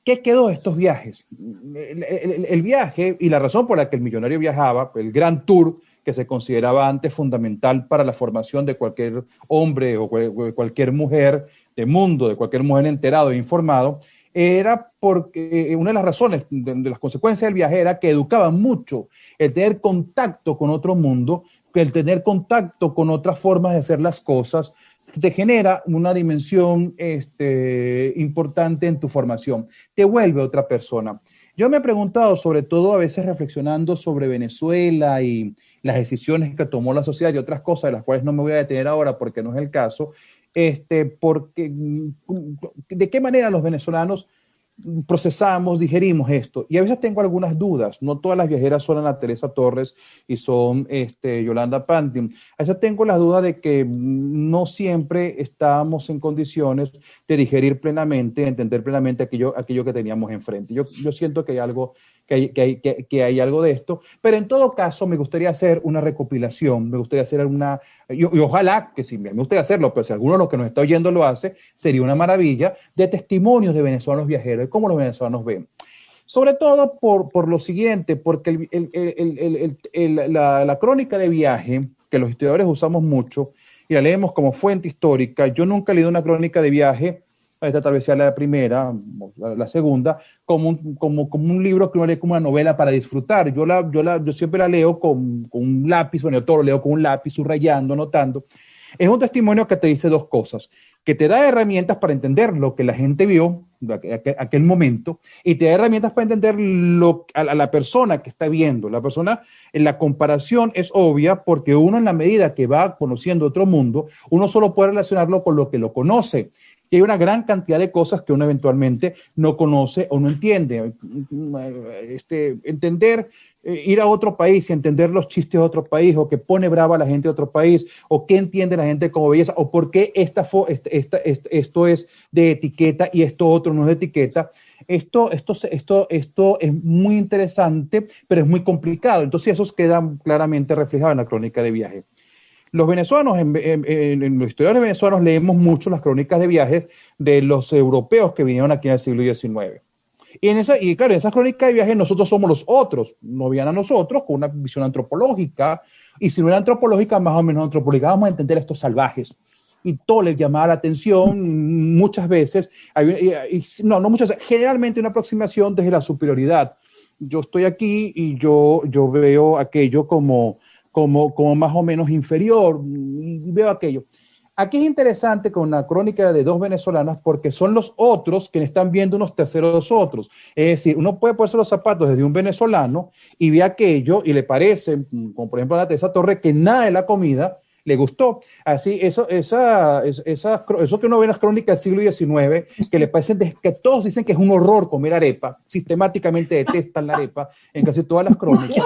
¿qué quedó de estos viajes? El viaje y la razón por la que el millonario viajaba, el gran tour que se consideraba antes fundamental para la formación de cualquier hombre o cualquier mujer de mundo, de cualquier mujer enterado e informado, era porque una de las razones, de las consecuencias del viaje era que educaban mucho el tener contacto con otro mundo, el tener contacto con otras formas de hacer las cosas, te genera una dimensión importante en tu formación, te vuelve otra persona. Yo me he preguntado, sobre todo a veces reflexionando sobre Venezuela y las decisiones que tomó la sociedad y otras cosas de las cuales no me voy a detener ahora porque no es el caso, porque de qué manera los venezolanos procesamos, digerimos esto. Y a veces tengo algunas dudas. No todas las viajeras son Ana Teresa Torres y son Yolanda Pantin. A veces tengo la duda de que no siempre estábamos en condiciones de digerir plenamente, de entender plenamente aquello que teníamos enfrente. Yo siento que hay algo que hay algo de esto, pero en todo caso me gustaría hacer una recopilación, me gustaría hacer y ojalá que sí, me gustaría hacerlo, pero si alguno de los que nos está oyendo lo hace, sería una maravilla, de testimonios de venezolanos viajeros, de cómo los venezolanos ven. Sobre todo por lo siguiente, porque la crónica de viaje, que los historiadores usamos mucho, y la leemos como fuente histórica, yo nunca he leído una crónica de viaje, esta tal vez sea la primera, la segunda, como un libro que uno lee como una novela para disfrutar. Yo siempre la leo con un lápiz, bueno, yo todo lo leo con un lápiz, subrayando, anotando. Es un testimonio que te dice dos cosas, que te da herramientas para entender lo que la gente vio aquel momento, y te da herramientas para entender a la persona que está viendo. La persona, en la comparación es obvia porque uno, en la medida que va conociendo otro mundo, uno solo puede relacionarlo con lo que lo conoce. Y hay una gran cantidad de cosas que uno eventualmente no conoce o no entiende. Ir a otro país y entender los chistes de otro país, o que pone brava a la gente de otro país, o qué entiende la gente como belleza, o por qué esto es de etiqueta y esto otro no es de etiqueta. Esto es muy interesante, pero es muy complicado. Entonces, esos quedan claramente reflejados en la crónica de viaje. Los venezolanos, en los historiadores venezolanos, leemos mucho las crónicas de viajes de los europeos que vinieron aquí en el siglo XIX. Y claro, en esas crónicas de viajes nosotros somos los otros, no veían a nosotros con una visión antropológica, y si no era antropológica, más o menos antropológica, vamos a entender a estos salvajes. Y todo les llamaba la atención muchas veces, generalmente una aproximación desde la superioridad. Yo estoy aquí y yo veo aquello como más o menos inferior, y veo aquello. Aquí es interesante con una crónica de dos venezolanas porque son los otros que están viendo unos terceros otros. Es decir, uno puede ponerse los zapatos desde un venezolano y ve aquello y le parece, como por ejemplo a la Teresa Torres, que nada de la comida le gustó. Así, eso que uno ve en las crónicas del siglo XIX, que le parecen, que todos dicen que es un horror comer arepa, sistemáticamente detestan la arepa en casi todas las crónicas.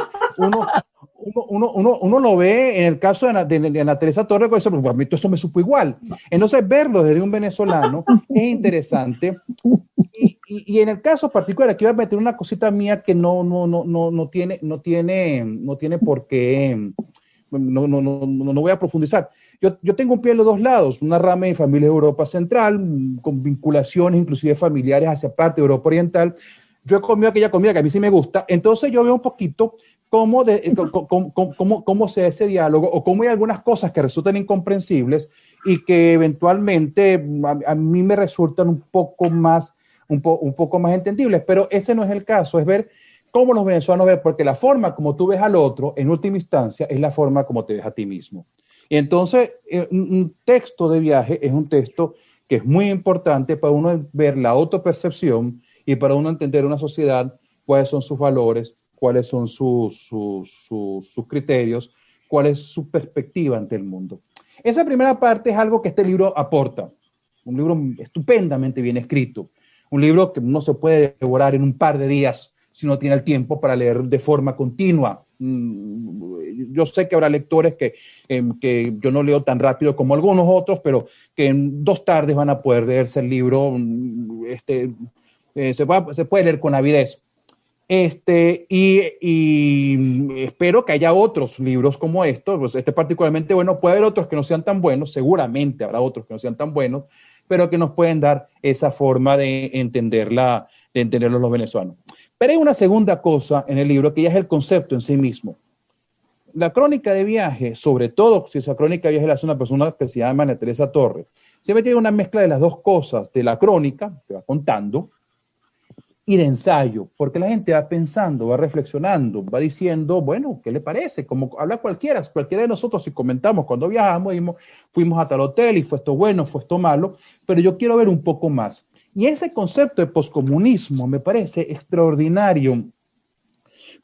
uno lo ve en el caso de Ana Teresa Torres, que dice, a mí todo eso me supo igual. Entonces, verlo desde un venezolano es interesante. Y en el caso particular, aquí voy a meter una cosita mía que no tiene por qué, no voy a profundizar. Yo tengo un pie en los dos lados, una rama de familia de Europa Central, con vinculaciones inclusive familiares hacia parte de Europa Oriental. Yo he comido aquella comida que a mí sí me gusta, entonces yo veo un poquito cómo se da ese diálogo o cómo hay algunas cosas que resultan incomprensibles y que eventualmente a mí me resultan un poco más entendibles, pero ese no es el caso, es ver cómo los venezolanos ven, porque la forma como tú ves al otro, en última instancia, es la forma como te ves a ti mismo. Y entonces, un texto de viaje es un texto que es muy importante para uno ver la autopercepción y para uno entender una sociedad, cuáles son sus valores, cuáles son sus criterios, cuál es su perspectiva ante el mundo. Esa primera parte es algo que este libro aporta. Un libro estupendamente bien escrito. Un libro que no se puede devorar en un par de días si no tiene el tiempo para leer de forma continua. Yo sé que habrá lectores que yo no leo tan rápido como algunos otros, pero que en 2 tardes van a poder leerse el libro. Se puede leer con avidez. Y espero que haya otros libros como estos. Pues particularmente bueno, puede haber otros que no sean tan buenos, seguramente habrá otros que no sean tan buenos, pero que nos pueden dar esa forma de entenderlos los venezolanos. Pero hay una segunda cosa en el libro que ya es el concepto en sí mismo. La crónica de viaje, sobre todo si esa crónica de viaje la hace una persona que se llama Ana Teresa Torres, siempre tiene una mezcla de las dos cosas, de la crónica, que va contando, y de ensayo, porque la gente va pensando, va reflexionando, va diciendo, bueno, ¿qué le parece? Como habla cualquiera de nosotros, si comentamos cuando viajamos, fuimos a tal hotel y fue esto bueno, fue esto malo, pero yo quiero ver un poco más. Y ese concepto de poscomunismo me parece extraordinario,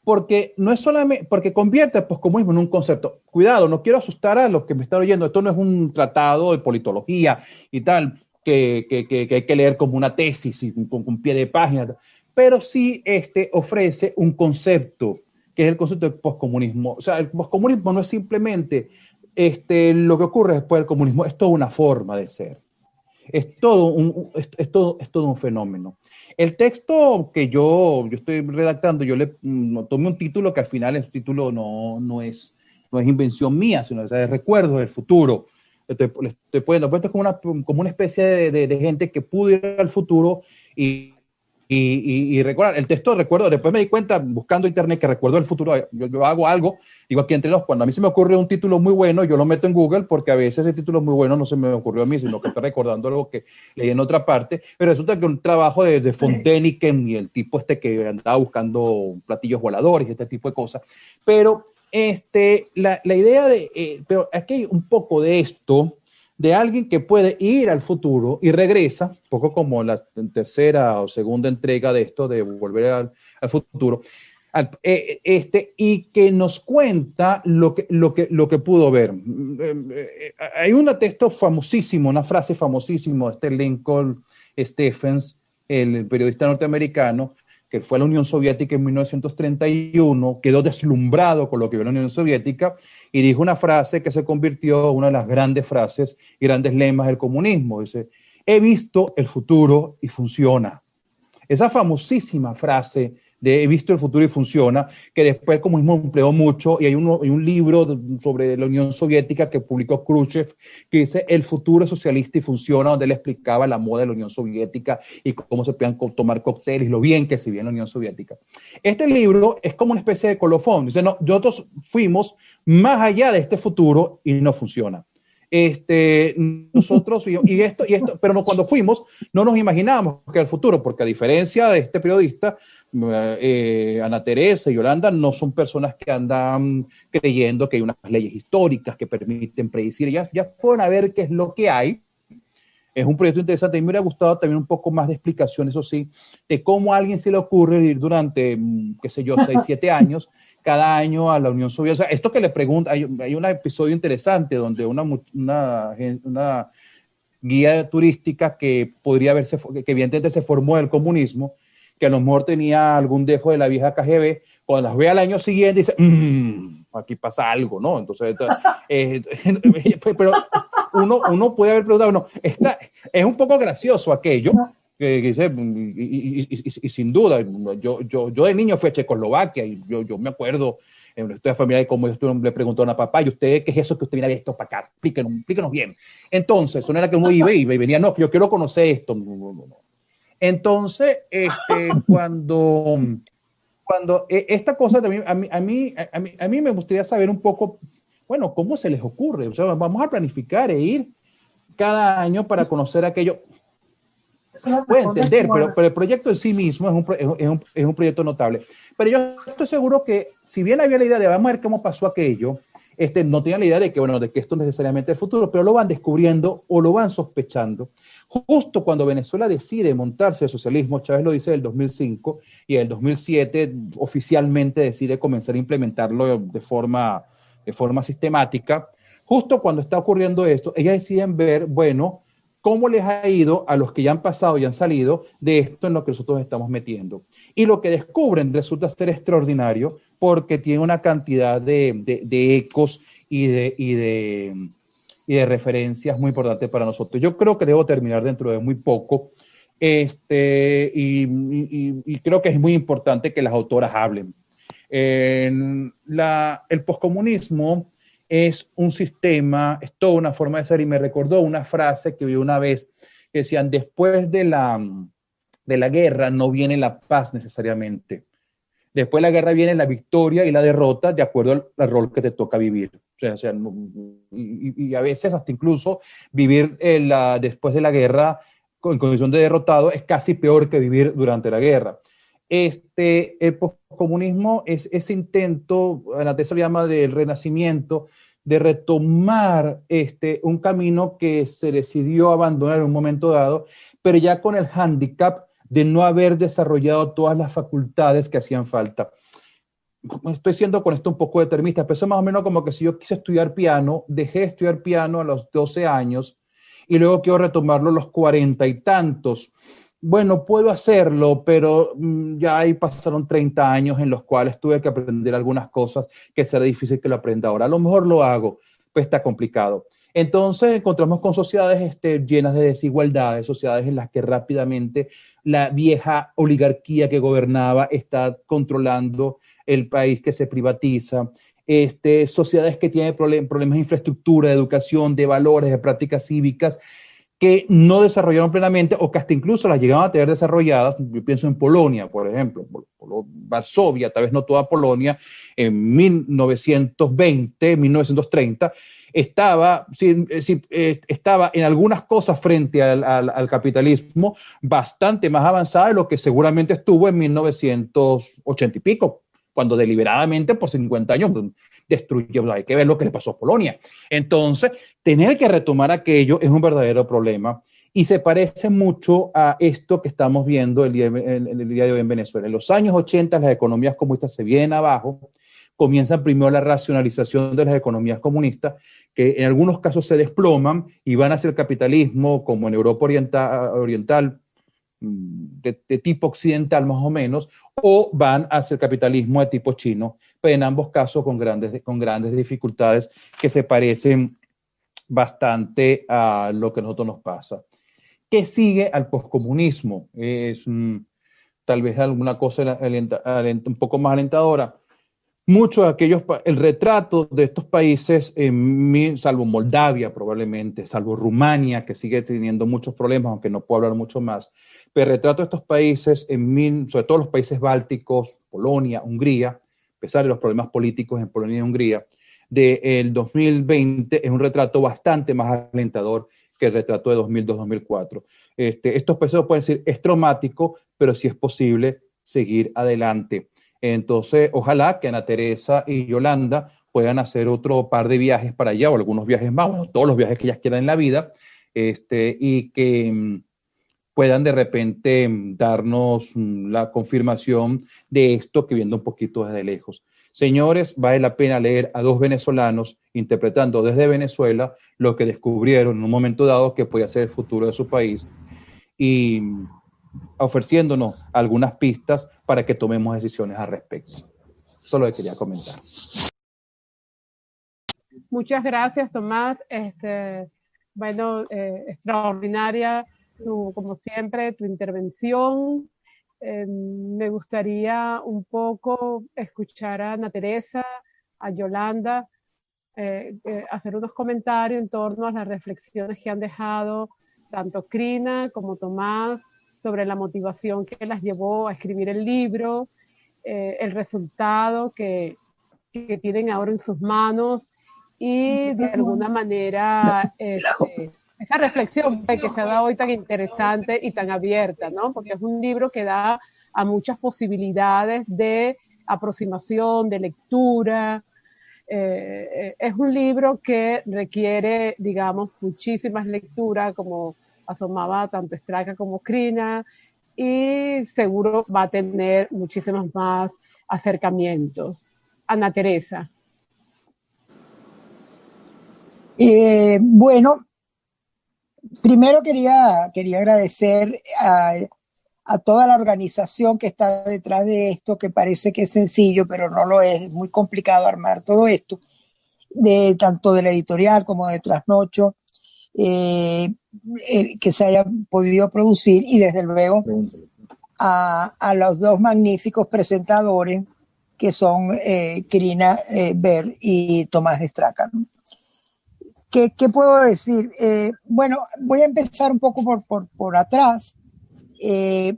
porque no es solamente, porque convierte el poscomunismo en un concepto. Cuidado, no quiero asustar a los que me están oyendo, esto no es un tratado de politología y tal, que hay que leer como una tesis y con pie de página, pero sí ofrece un concepto, que es el concepto del poscomunismo. O sea, el poscomunismo no es simplemente lo que ocurre después del comunismo, es toda una forma de ser. Es todo un fenómeno. El texto que yo estoy redactando, yo le tomé un título que al final el título no es invención mía, sino es Recuerdos del Futuro. Estoy poniendo, pues esto es como una especie de gente que pudo ir al futuro y recordar. El texto recuerdo, después me di cuenta buscando internet que Recuerdo del Futuro, yo hago algo, igual que entre los, cuando a mí se me ocurre un título muy bueno, yo lo meto en Google porque a veces ese título muy bueno no se me ocurrió a mí, sino que está recordando algo que leí en otra parte, pero resulta que un trabajo de Fonteniken y el tipo que andaba buscando platillos voladores y este tipo de cosas, pero la idea pero aquí hay un poco de esto, de alguien que puede ir al futuro y regresa, un poco como la tercera o segunda entrega de esto, de volver al futuro, y que nos cuenta lo que pudo ver. Hay un texto famosísimo, una frase famosísima de Lincoln Stephens, el periodista norteamericano, que fue a la Unión Soviética en 1931, quedó deslumbrado con lo que vio en la Unión Soviética y dijo una frase que se convirtió en una de las grandes frases y grandes lemas del comunismo. Dice, he visto el futuro y funciona. Esa famosísima frase de he visto el futuro y funciona, que después el comunismo empleó mucho, y hay un libro sobre la Unión Soviética que publicó Khrushchev, que dice el futuro es socialista y funciona, donde él explicaba la moda de la Unión Soviética y cómo se podían tomar cócteles, lo bien que se veía en la Unión Soviética. Este libro es como una especie de colofón, dice, no, nosotros fuimos más allá de este futuro y no funciona. Nosotros y esto, pero no, cuando fuimos no nos imaginábamos que era el futuro, porque a diferencia de este periodista, Ana Teresa y Yolanda no son personas que andan creyendo que hay unas leyes históricas que permiten predecir, ya fueron a ver qué es lo que hay. Es un proyecto interesante. A mí me hubiera gustado también un poco más de explicación, eso sí, de cómo a alguien se le ocurre ir durante, qué sé yo, 6, 7 años, cada año a la Unión Soviética. O sea, esto que le pregunta, hay un episodio interesante donde una guía turística que podría haberse, que evidentemente se formó del comunismo, que a lo mejor tenía algún dejo de la vieja KGB, cuando las ve al año siguiente dice, aquí pasa algo, ¿no? Entonces, pero uno puede haber preguntado, bueno, es un poco gracioso aquello, que dice, y sin duda, yo de niño fui a Checoslovaquia, y yo me acuerdo, en una historia familiar, como yo le preguntó a una papá, ¿y usted qué es eso que usted viene a ver esto para acá? Explíquenos bien. Entonces, eso no era que uno iba y venía, no, que yo quiero conocer esto. No. Entonces, cuando esta cosa también, a mí me gustaría saber un poco, bueno, ¿cómo se les ocurre? O sea, vamos a planificar e ir cada año para conocer aquello. Puede entender, pero el proyecto en sí mismo es un proyecto notable. Pero yo estoy seguro que, si bien había la idea de vamos a ver cómo pasó aquello, no tenían la idea de que, bueno, de que esto no es necesariamente el futuro, pero lo van descubriendo o lo van sospechando. Justo cuando Venezuela decide montarse el socialismo, Chávez lo dice en el 2005, y en el 2007 oficialmente decide comenzar a implementarlo de forma sistemática. Justo cuando está ocurriendo esto, ellas deciden ver, bueno, cómo les ha ido a los que ya han pasado y han salido de esto en lo que nosotros estamos metiendo. Y lo que descubren resulta ser extraordinario, porque tiene una cantidad de ecos y de referencias muy importantes para nosotros. Yo creo que debo terminar dentro de muy poco, y creo que es muy importante que las autoras hablen. El poscomunismo es un sistema, es toda una forma de ser, y me recordó una frase que vi una vez, que decían, después de la guerra no viene la paz necesariamente. Después de la guerra viene la victoria y la derrota de acuerdo al rol que te toca vivir. O sea, y a veces hasta incluso vivir después de la guerra en condición de derrotado es casi peor que vivir durante la guerra. El poscomunismo es ese intento, la tesis se llama del renacimiento, de retomar un camino que se decidió abandonar en un momento dado, pero ya con el hándicap de no haber desarrollado todas las facultades que hacían falta. Estoy siendo con esto un poco determinista, pero eso es más o menos como que si yo quise estudiar piano, dejé de estudiar piano a los 12 años y luego quiero retomarlo a los 40 y tantos. Bueno, puedo hacerlo, pero ya ahí pasaron 30 años en los cuales tuve que aprender algunas cosas que será difícil que lo aprenda ahora. A lo mejor lo hago, pues está complicado. Entonces encontramos con sociedades llenas de desigualdades, sociedades en las que rápidamente la vieja oligarquía que gobernaba está controlando el país, que se privatiza, sociedades que tienen problemas de infraestructura, de educación, de valores, de prácticas cívicas, que no desarrollaron plenamente o que hasta incluso las llegaban a tener desarrolladas. Yo pienso en Polonia, por ejemplo, Varsovia, tal vez no toda Polonia, en 1920, 1930, estaba en algunas cosas frente al capitalismo bastante más avanzada de lo que seguramente estuvo en 1980 y pico, cuando deliberadamente por 50 años destruyó. Hay que ver lo que le pasó a Polonia. Entonces, tener que retomar aquello es un verdadero problema y se parece mucho a esto que estamos viendo el día de hoy en Venezuela. En los años 80 las economías comunistas se vienen abajo, comienzan primero la racionalización de las economías comunistas, que en algunos casos se desploman y van hacia el capitalismo, como en Europa oriental, de tipo occidental más o menos, o van hacia el capitalismo de tipo chino, pero en ambos casos con grandes dificultades que se parecen bastante a lo que a nosotros nos pasa. ¿Qué sigue al poscomunismo? Es tal vez alguna cosa un poco más alentadora. Muchos de aquellos, el retrato de estos países, salvo Moldavia probablemente, salvo Rumania, que sigue teniendo muchos problemas, aunque no puedo hablar mucho más, pero el retrato de estos países, sobre todo los países bálticos, Polonia, Hungría, a pesar de los problemas políticos en Polonia y Hungría, del 2020 es un retrato bastante más alentador que el retrato de 2002-2004. Estos países pueden decir es traumático, pero sí es posible seguir adelante. Entonces, ojalá que Ana Teresa y Yolanda puedan hacer otro par de viajes para allá, o algunos viajes más, bueno, todos los viajes que ellas quieran en la vida, y que puedan de repente darnos la confirmación de esto que viendo un poquito desde lejos. Señores, vale la pena leer a dos venezolanos interpretando desde Venezuela lo que descubrieron en un momento dado que podía ser el futuro de su país y ofreciéndonos algunas pistas para que tomemos decisiones al respecto. Solo lo que quería comentar. Muchas gracias, Tomás. Bueno, extraordinaria, como siempre, tu intervención. Me gustaría un poco escuchar a Ana Teresa, a Yolanda, hacer unos comentarios en torno a las reflexiones que han dejado tanto Crina como Tomás sobre la motivación que las llevó a escribir el libro, el resultado que tienen ahora en sus manos y de alguna manera esa reflexión que se ha dado hoy tan interesante y tan abierta, ¿no? Porque es un libro que da a muchas posibilidades de aproximación, de lectura. Es un libro que requiere, digamos, muchísimas lecturas, como asomaba tanto Straka como Crina, y seguro va a tener muchísimos más acercamientos. Ana Teresa. Bueno, primero quería agradecer a toda la organización que está detrás de esto, que parece que es sencillo, pero no lo es muy complicado armar todo esto, tanto de la editorial como de Trasnocho, que se haya podido producir, y desde luego a los dos magníficos presentadores que son Crina Ver y Tomás Straka, ¿no? ¿Qué puedo decir? Bueno, voy a empezar un poco por atrás. Que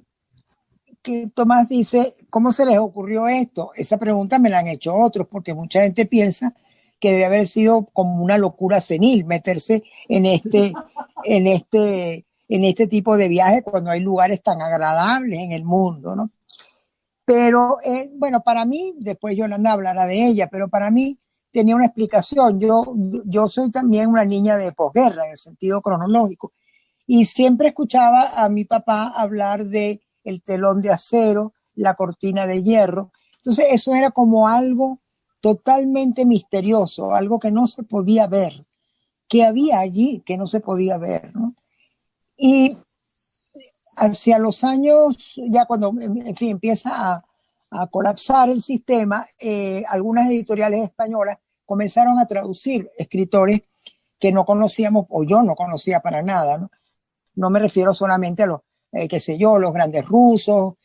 Tomás dice, ¿cómo se les ocurrió esto? Esa pregunta me la han hecho otros, porque mucha gente piensa que debe haber sido como una locura senil meterse en este tipo de viaje cuando hay lugares tan agradables en el mundo, ¿no? Pero, bueno, para mí, después Yolanda hablará de ella, pero para mí tenía una explicación. Yo soy también una niña de posguerra, en el sentido cronológico, y siempre escuchaba a mi papá hablar de el telón de acero, la cortina de hierro. Entonces eso era como algo totalmente misterioso, algo que no se podía ver, que había allí que no se podía ver, ¿no? Y hacia los años, ya cuando, en fin, empieza a colapsar el sistema, algunas editoriales españolas comenzaron a traducir escritores que no conocíamos, o yo no conocía para nada, ¿no? No me refiero solamente a los, qué sé yo, los grandes rusos,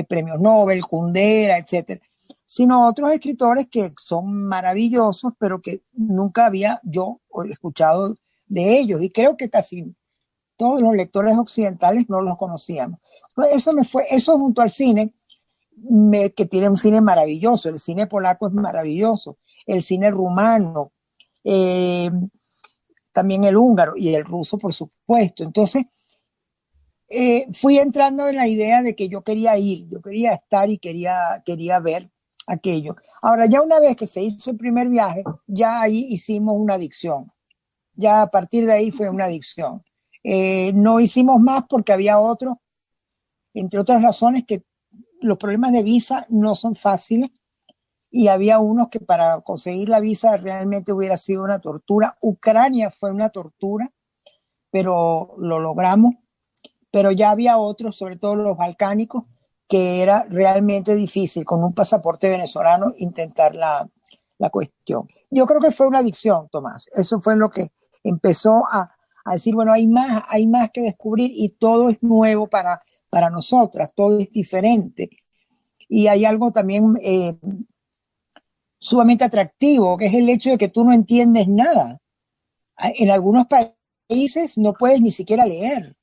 premios Nobel, Kundera, etcétera, sino otros escritores que son maravillosos, pero que nunca había yo escuchado de ellos. Y creo que casi todos los lectores occidentales no los conocíamos. Eso junto al cine, que tiene un cine maravilloso. El cine polaco es maravilloso, el cine rumano, también el húngaro y el ruso, por supuesto. Entonces, fui entrando en la idea de que yo quería ir, yo quería estar y quería ver aquello. Ahora, ya una vez que se hizo el primer viaje, ya ahí hicimos una adicción. Ya a partir de ahí fue una adicción. No hicimos más porque había otros, entre otras razones, que los problemas de visa no son fáciles, y había unos que para conseguir la visa realmente hubiera sido una tortura. Ucrania fue una tortura, pero lo logramos. Pero ya había otros, sobre todo los balcánicos, que era realmente difícil con un pasaporte venezolano intentar la cuestión. Yo creo que fue una adicción, Tomás. Eso fue lo que empezó a decir, bueno, hay más que descubrir, y todo es nuevo para nosotras, todo es diferente. Y hay algo también sumamente atractivo, que es el hecho de que tú no entiendes nada. En algunos países no puedes ni siquiera leer.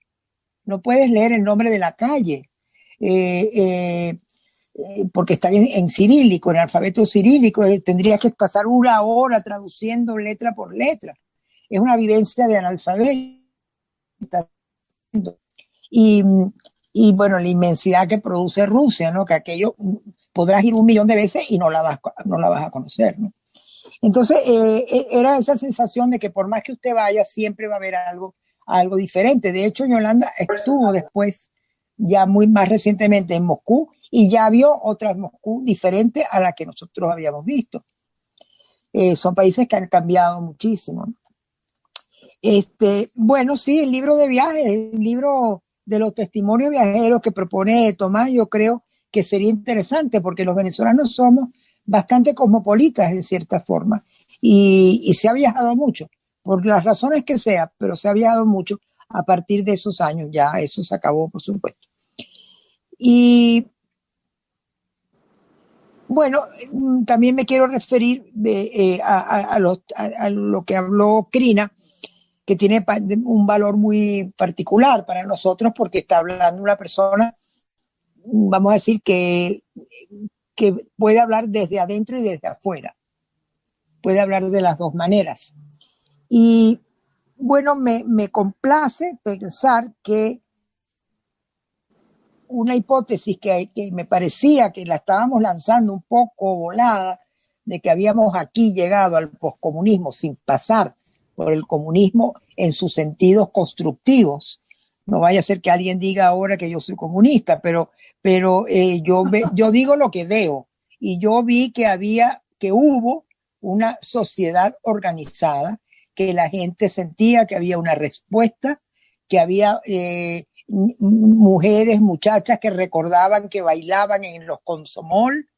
No puedes leer el nombre de la calle, porque está en cirílico, en alfabeto cirílico. Tendrías que pasar una hora traduciendo letra por letra. Es una vivencia de analfabeto. Y bueno, la inmensidad que produce Rusia, ¿no? Que aquello podrás ir 1.000.000 de veces y no la vas a conocer, ¿no? Entonces, era esa sensación de que por más que usted vaya, siempre va a haber algo diferente. De hecho, Yolanda estuvo después, ya más recientemente, en Moscú, y ya vio otras Moscú diferentes a las que nosotros habíamos visto. Son países que han cambiado muchísimo. Bueno, sí, el libro de viajes, el libro de los testimonios viajeros que propone Tomás, yo creo que sería interesante, porque los venezolanos somos bastante cosmopolitas en cierta forma, Y se ha viajado mucho, por las razones que sea, pero se ha viajado mucho a partir de esos años. Ya eso se acabó, por supuesto. Y bueno, también me quiero referir a lo que habló Crina, que tiene un valor muy particular para nosotros, porque está hablando una persona, vamos a decir, que puede hablar desde adentro y desde afuera. Puede hablar de las dos maneras. Y bueno, me complace pensar que una hipótesis que me parecía que la estábamos lanzando un poco volada, de que habíamos aquí llegado al poscomunismo sin pasar por el comunismo en sus sentidos constructivos. No vaya a ser que alguien diga ahora que yo soy comunista, pero yo digo lo que veo, y yo vi que hubo una sociedad organizada, que la gente sentía que había una respuesta, que había mujeres, muchachas que recordaban que bailaban en los consomol,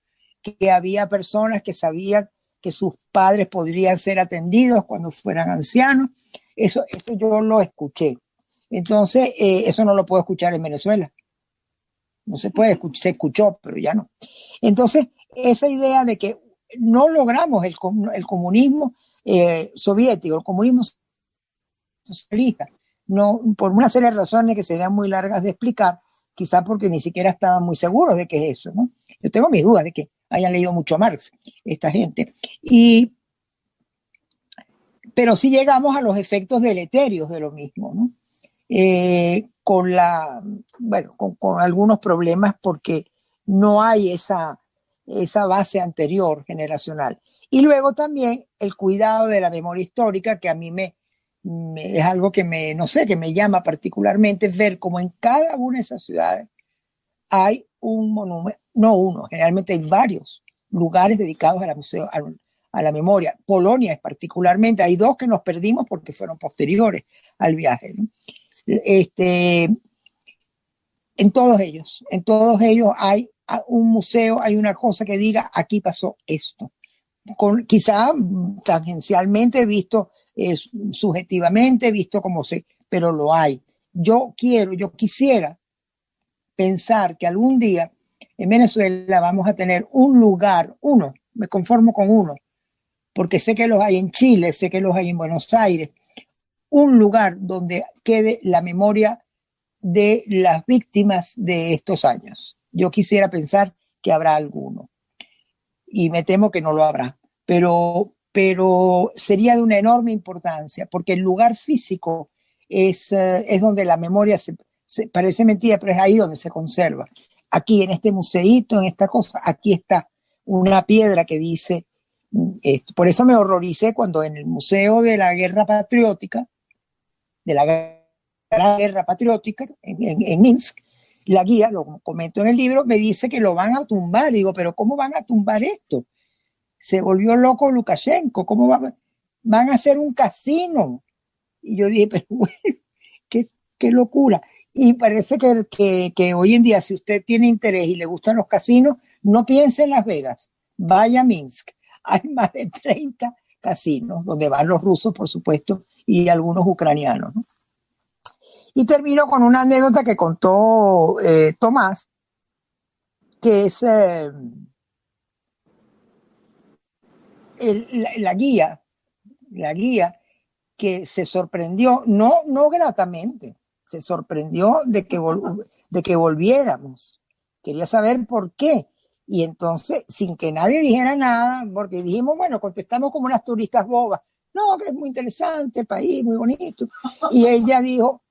que había personas que sabían que sus padres podrían ser atendidos cuando fueran ancianos. Eso yo lo escuché. Entonces, eso no lo puedo escuchar en Venezuela. No se puede escuchar, se escuchó, pero ya no. Entonces, esa idea de que no logramos el comunismo soviético, el comunismo socialista, no, por una serie de razones que serían muy largas de explicar, quizá porque ni siquiera estaban muy seguros de qué es eso, ¿no? Yo tengo mis dudas de que hayan leído mucho Marx, esta gente. Pero sí llegamos a los efectos deleterios de lo mismo, ¿no? Con algunos problemas, porque no hay esa base anterior generacional. Y luego también el cuidado de la memoria histórica, que a mí es algo que que me llama particularmente, ver cómo en cada una de esas ciudades hay un monumento, no uno, generalmente hay varios lugares dedicados a la memoria. Polonia es particularmente, hay dos que nos perdimos porque fueron posteriores al viaje, ¿no? En todos ellos hay un museo, hay una cosa que diga, aquí pasó esto. Quizá tangencialmente visto, subjetivamente visto como pero lo hay. Yo quisiera pensar que algún día en Venezuela vamos a tener un lugar, me conformo con uno, porque sé que los hay en Chile, sé que los hay en Buenos Aires, un lugar donde quede la memoria de las víctimas de estos años. Yo quisiera pensar que habrá alguno, y me temo que no lo habrá, pero sería de una enorme importancia, porque el lugar físico es donde la memoria parece mentira, pero es ahí donde se conserva. Aquí en este museíto, en esta cosa, aquí está una piedra que dice esto. Por eso me horroricé cuando en el Museo de la Guerra Patriótica, de la Gran Guerra Patriótica en Minsk, la guía, lo comento en el libro, me dice que lo van a tumbar. Digo, pero ¿cómo van a tumbar esto? Se volvió loco Lukashenko, ¿cómo van a hacer un casino? Y yo dije, pero bueno, qué locura. Y parece que hoy en día, si usted tiene interés y le gustan los casinos, no piense en Las Vegas, vaya a Minsk. Hay más de 30 casinos donde van los rusos, por supuesto, y algunos ucranianos, ¿no? Y termino con una anécdota que contó Tomás, que es la guía que se sorprendió, no gratamente, se sorprendió de que volviéramos. Quería saber por qué. Y entonces, sin que nadie dijera nada, porque dijimos, bueno, contestamos como unas turistas bobas. No, que es muy interesante el país, muy bonito. Y ella dijo,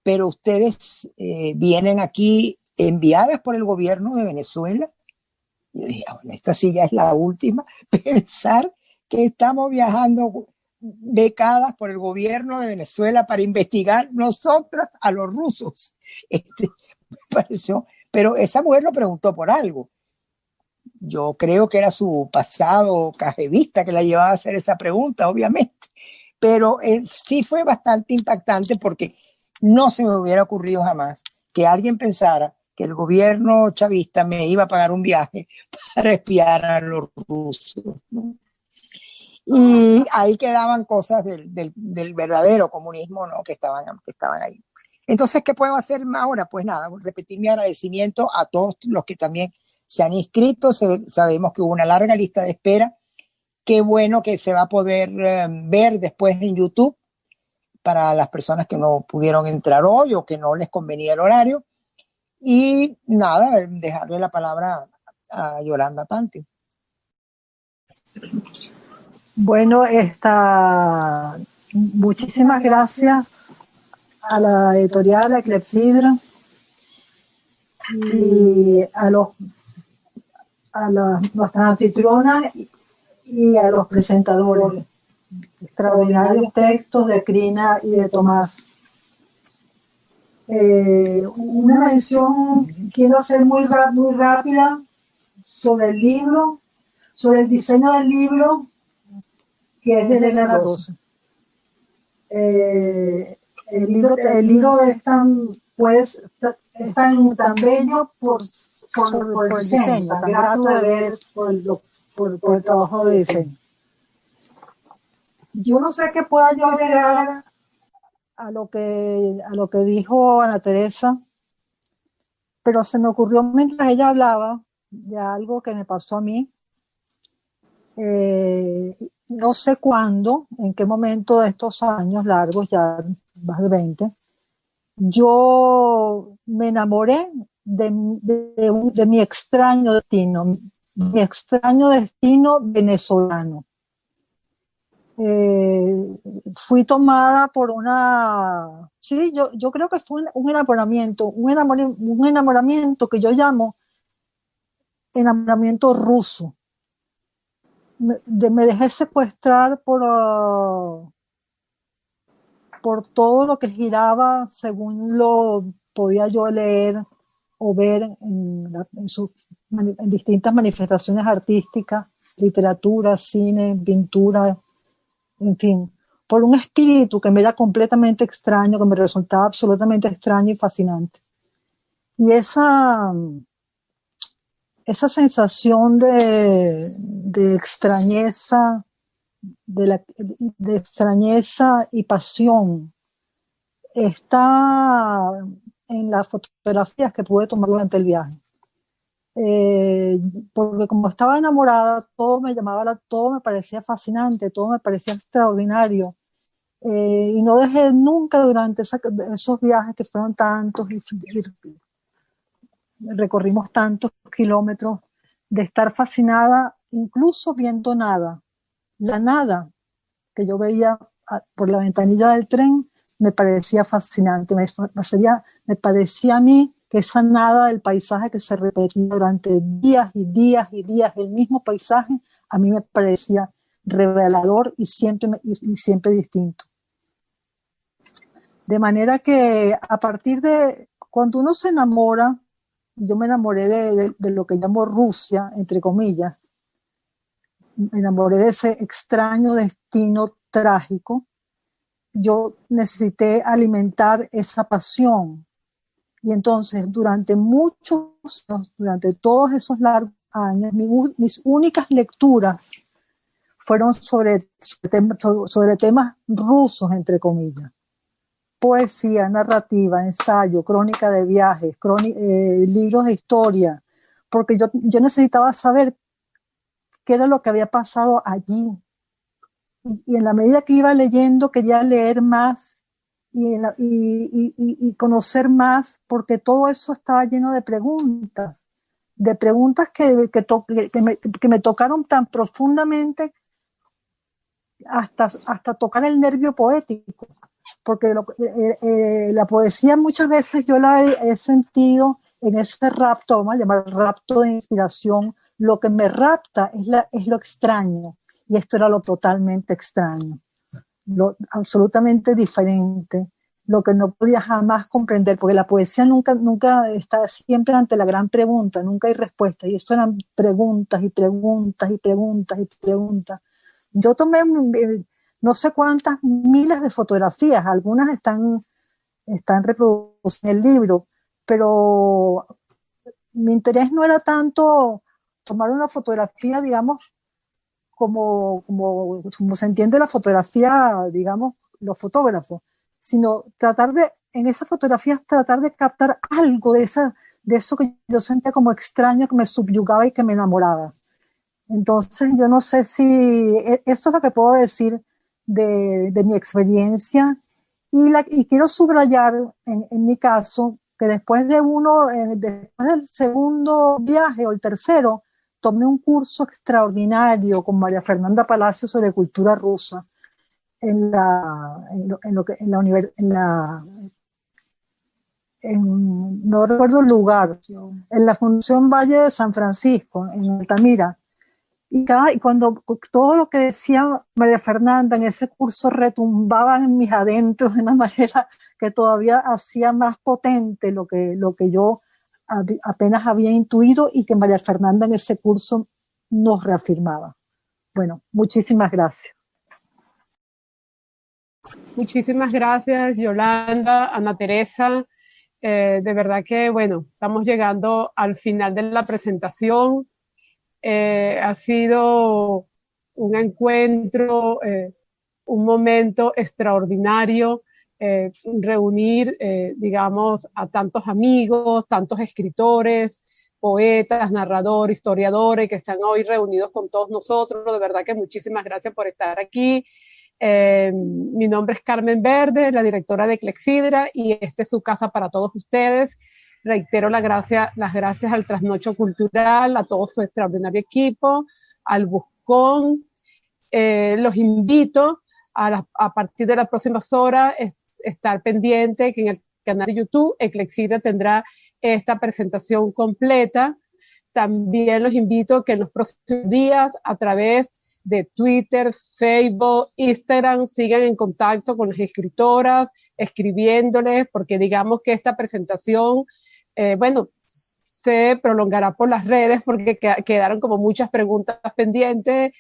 pero ustedes vienen aquí enviadas por el gobierno de Venezuela. Y yo dije, bueno, esta sí ya es la última. Pensar que estamos viajando becadas por el gobierno de Venezuela para investigar nosotras a los rusos. Me pareció, pero esa mujer lo preguntó por algo. Yo creo que era su pasado KGBista que la llevaba a hacer esa pregunta, obviamente. Pero sí fue bastante impactante, porque no se me hubiera ocurrido jamás que alguien pensara que el gobierno chavista me iba a pagar un viaje para espiar a los rusos, ¿no? Y ahí quedaban cosas del verdadero comunismo, ¿no? Que estaban ahí. Entonces, ¿qué puedo hacer ahora? Pues nada, repetir mi agradecimiento a todos los que también se han inscrito. Sabemos que hubo una larga lista de espera. Qué bueno que se va a poder ver después en YouTube para las personas que no pudieron entrar hoy o que no les convenía el horario. Y nada, dejarle la palabra a Yolanda Panti. Bueno, muchísimas gracias a la editorial de Clepsidra y a nuestras anfitrionas y a los presentadores. Extraordinarios textos de Crina y de Tomás. Una mención quiero hacer muy rápida sobre el libro, sobre el diseño del libro, que es de Elena Rosa. El libro es tan bello por el diseño, tan grato de ver por el trabajo de diseño. Yo no sé qué pueda yo agregar a lo que dijo Ana Teresa, pero se me ocurrió mientras ella hablaba de algo que me pasó a mí. No sé cuándo, en qué momento de estos años largos, ya más de 20, yo me enamoré de mi extraño destino venezolano. Fui tomada por yo creo que fue un enamoramiento que yo llamo enamoramiento ruso. Me dejé secuestrar por todo lo que giraba según lo podía yo leer o ver en distintas manifestaciones artísticas, literatura, cine, pintura, en fin, por un espíritu que me era completamente extraño, que me resultaba absolutamente extraño y fascinante. Y esa sensación de extrañeza, de extrañeza y pasión está en las fotografías que pude tomar durante el viaje. Porque como estaba enamorada, todo me parecía fascinante, todo me parecía extraordinario. Y no dejé nunca durante esos viajes que fueron tantos y recorrimos tantos kilómetros, de estar fascinada, incluso viendo nada. La nada que yo veía por la ventanilla del tren me parecía fascinante, me parecía a mí que esa nada del paisaje que se repetía durante días y días y días, el mismo paisaje, a mí me parecía revelador y siempre distinto. De manera que a partir de cuando uno se enamora, yo me enamoré de lo que llamo Rusia, entre comillas, me enamoré de ese extraño destino trágico, yo necesité alimentar esa pasión. Y entonces, durante todos esos largos años, mis únicas lecturas fueron sobre temas rusos, entre comillas. Poesía, narrativa, ensayo, crónica de viajes, libros de historia, porque yo necesitaba saber qué era lo que había pasado allí. Y en la medida que iba leyendo, quería leer más y conocer más, porque todo eso estaba lleno de preguntas que me tocaron tan profundamente hasta tocar el nervio poético, porque la poesía muchas veces yo la he sentido en ese rapto, vamos a llamar rapto de inspiración. Lo que me rapta es lo extraño, y esto era lo totalmente extraño, lo absolutamente diferente, lo que no podía jamás comprender, porque la poesía nunca está siempre ante la gran pregunta, nunca hay respuesta, y esto eran preguntas y preguntas y preguntas y preguntas. Yo tomé no sé cuántas miles de fotografías, algunas están reproducidas en el libro, pero mi interés no era tanto tomar una fotografía, digamos, como se entiende la fotografía, digamos, los fotógrafos, sino en esas fotografías tratar de captar algo de eso que yo sentía como extraño, que me subyugaba y que me enamoraba. Entonces, yo no sé si eso es lo que puedo decir de mi experiencia. Y quiero subrayar, en mi caso, que después después del segundo viaje o el tercero, tomé un curso extraordinario con María Fernanda Palacio sobre cultura rusa no recuerdo el lugar, en la Fundación Valle de San Francisco, en Altamira. Y cuando todo lo que decía María Fernanda en ese curso retumbaba en mis adentros de una manera que todavía hacía más potente lo que yo apenas había intuido y que María Fernanda en ese curso nos reafirmaba. Bueno, muchísimas gracias. Muchísimas gracias, Yolanda, Ana Teresa. De verdad que, bueno, estamos llegando al final de la presentación. Ha sido un encuentro, un momento extraordinario, reunir, digamos, a tantos amigos, tantos escritores, poetas, narradores, historiadores que están hoy reunidos con todos nosotros. De verdad que muchísimas gracias por estar aquí. Mi nombre es Carmen Verde, la directora de Clepsidra, y esta es su casa para todos ustedes. Reitero las gracias al Trasnocho Cultural, a todo su extraordinario equipo, al Buscón. Los invito a partir de las próximas horas estar pendiente que en el canal de YouTube Clepsidra tendrá esta presentación completa. También los invito que en los próximos días, a través de Twitter, Facebook, Instagram, sigan en contacto con las escritoras, escribiéndoles, porque digamos que esta presentación, bueno, se prolongará por las redes porque quedaron como muchas preguntas pendientes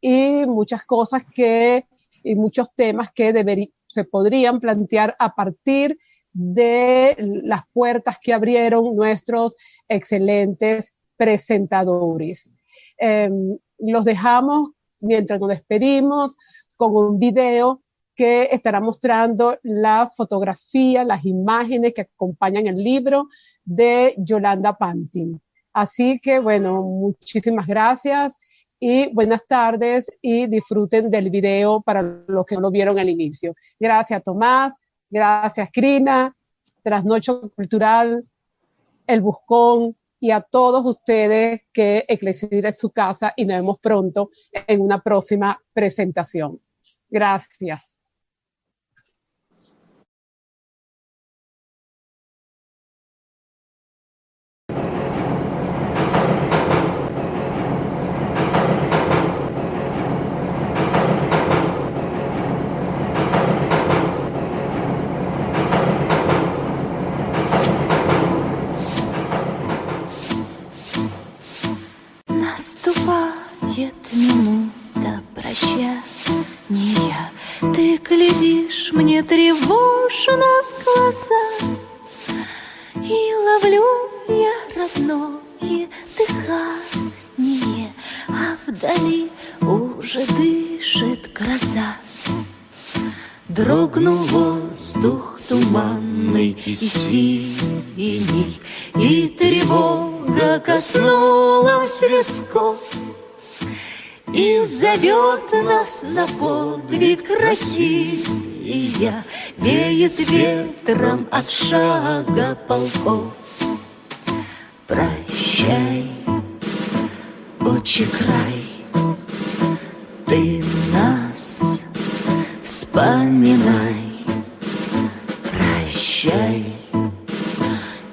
y muchas cosas y muchos temas que se podrían plantear a partir de las puertas que abrieron nuestros excelentes presentadores. Los dejamos mientras nos despedimos con un video que estará mostrando la fotografía, las imágenes que acompañan el libro de Yolanda Pantin. Así que, bueno, muchísimas gracias y buenas tardes y disfruten del video para los que no lo vieron al inicio. Gracias, Tomás. Gracias, Crina, Trasnocho Cultural, El Buscón, y a todos ustedes que Clepsidra es su casa y nos vemos pronto en una próxima presentación. Gracias. Наступает минута прощания. Ты глядишь мне тревожно в глаза, и ловлю я родное дыхание, а вдали уже дышит гроза. Дрогнул воздух туманный и синий, и тревога коснулась висков, и зовет нас на подвиг Россия, веет ветром от шага полков. Прощай, отчий край, ты нас вспоминай. Прощай,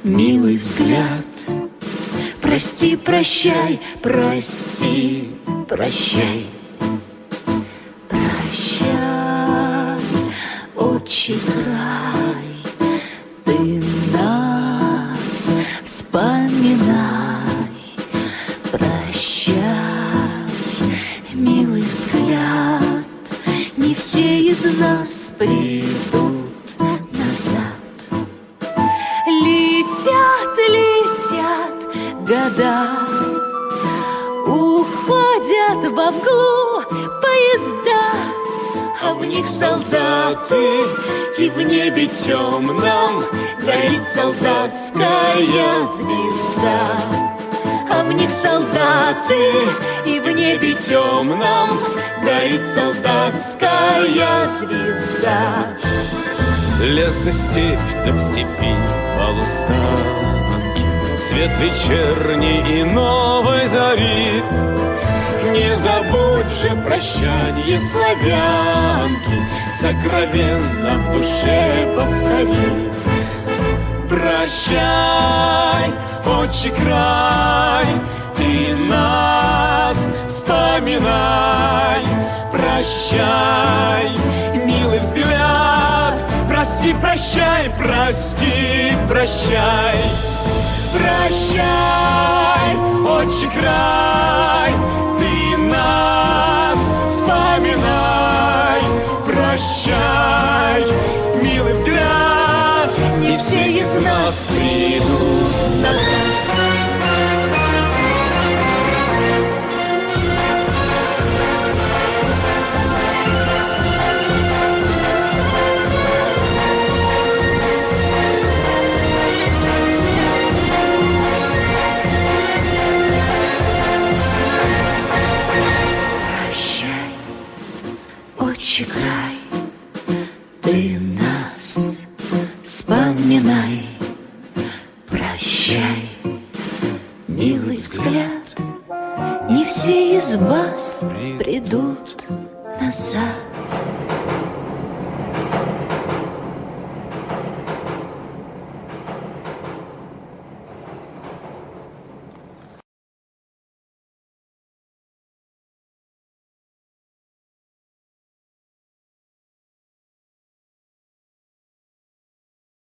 милый взгляд, прости, прощай, прости, прощай. Прощай, отчий край, ты нас вспоминай. Прощай, милый взгляд, не все из нас придут назад. Летят, летят года, уходят во мглу а в них солдаты, и в небе темном горит солдатская звезда. А в них солдаты, и в небе темном горит солдатская звезда. Лес да степь, да в степи полустанки, свет вечерний и новой зари. Не забудь же прощанье славянки, сокровенно в душе повтори. Прощай, отчий край, ты нас вспоминай. Прощай, милый взгляд, прости, прощай, прости, прощай. Прощай, отчий край, ты нас вспоминай. Прощай, милый взгляд, не все из нас придут назад. Отчий край, ты нас вспоминай. Прощай, милый взгляд, не все из вас придут назад.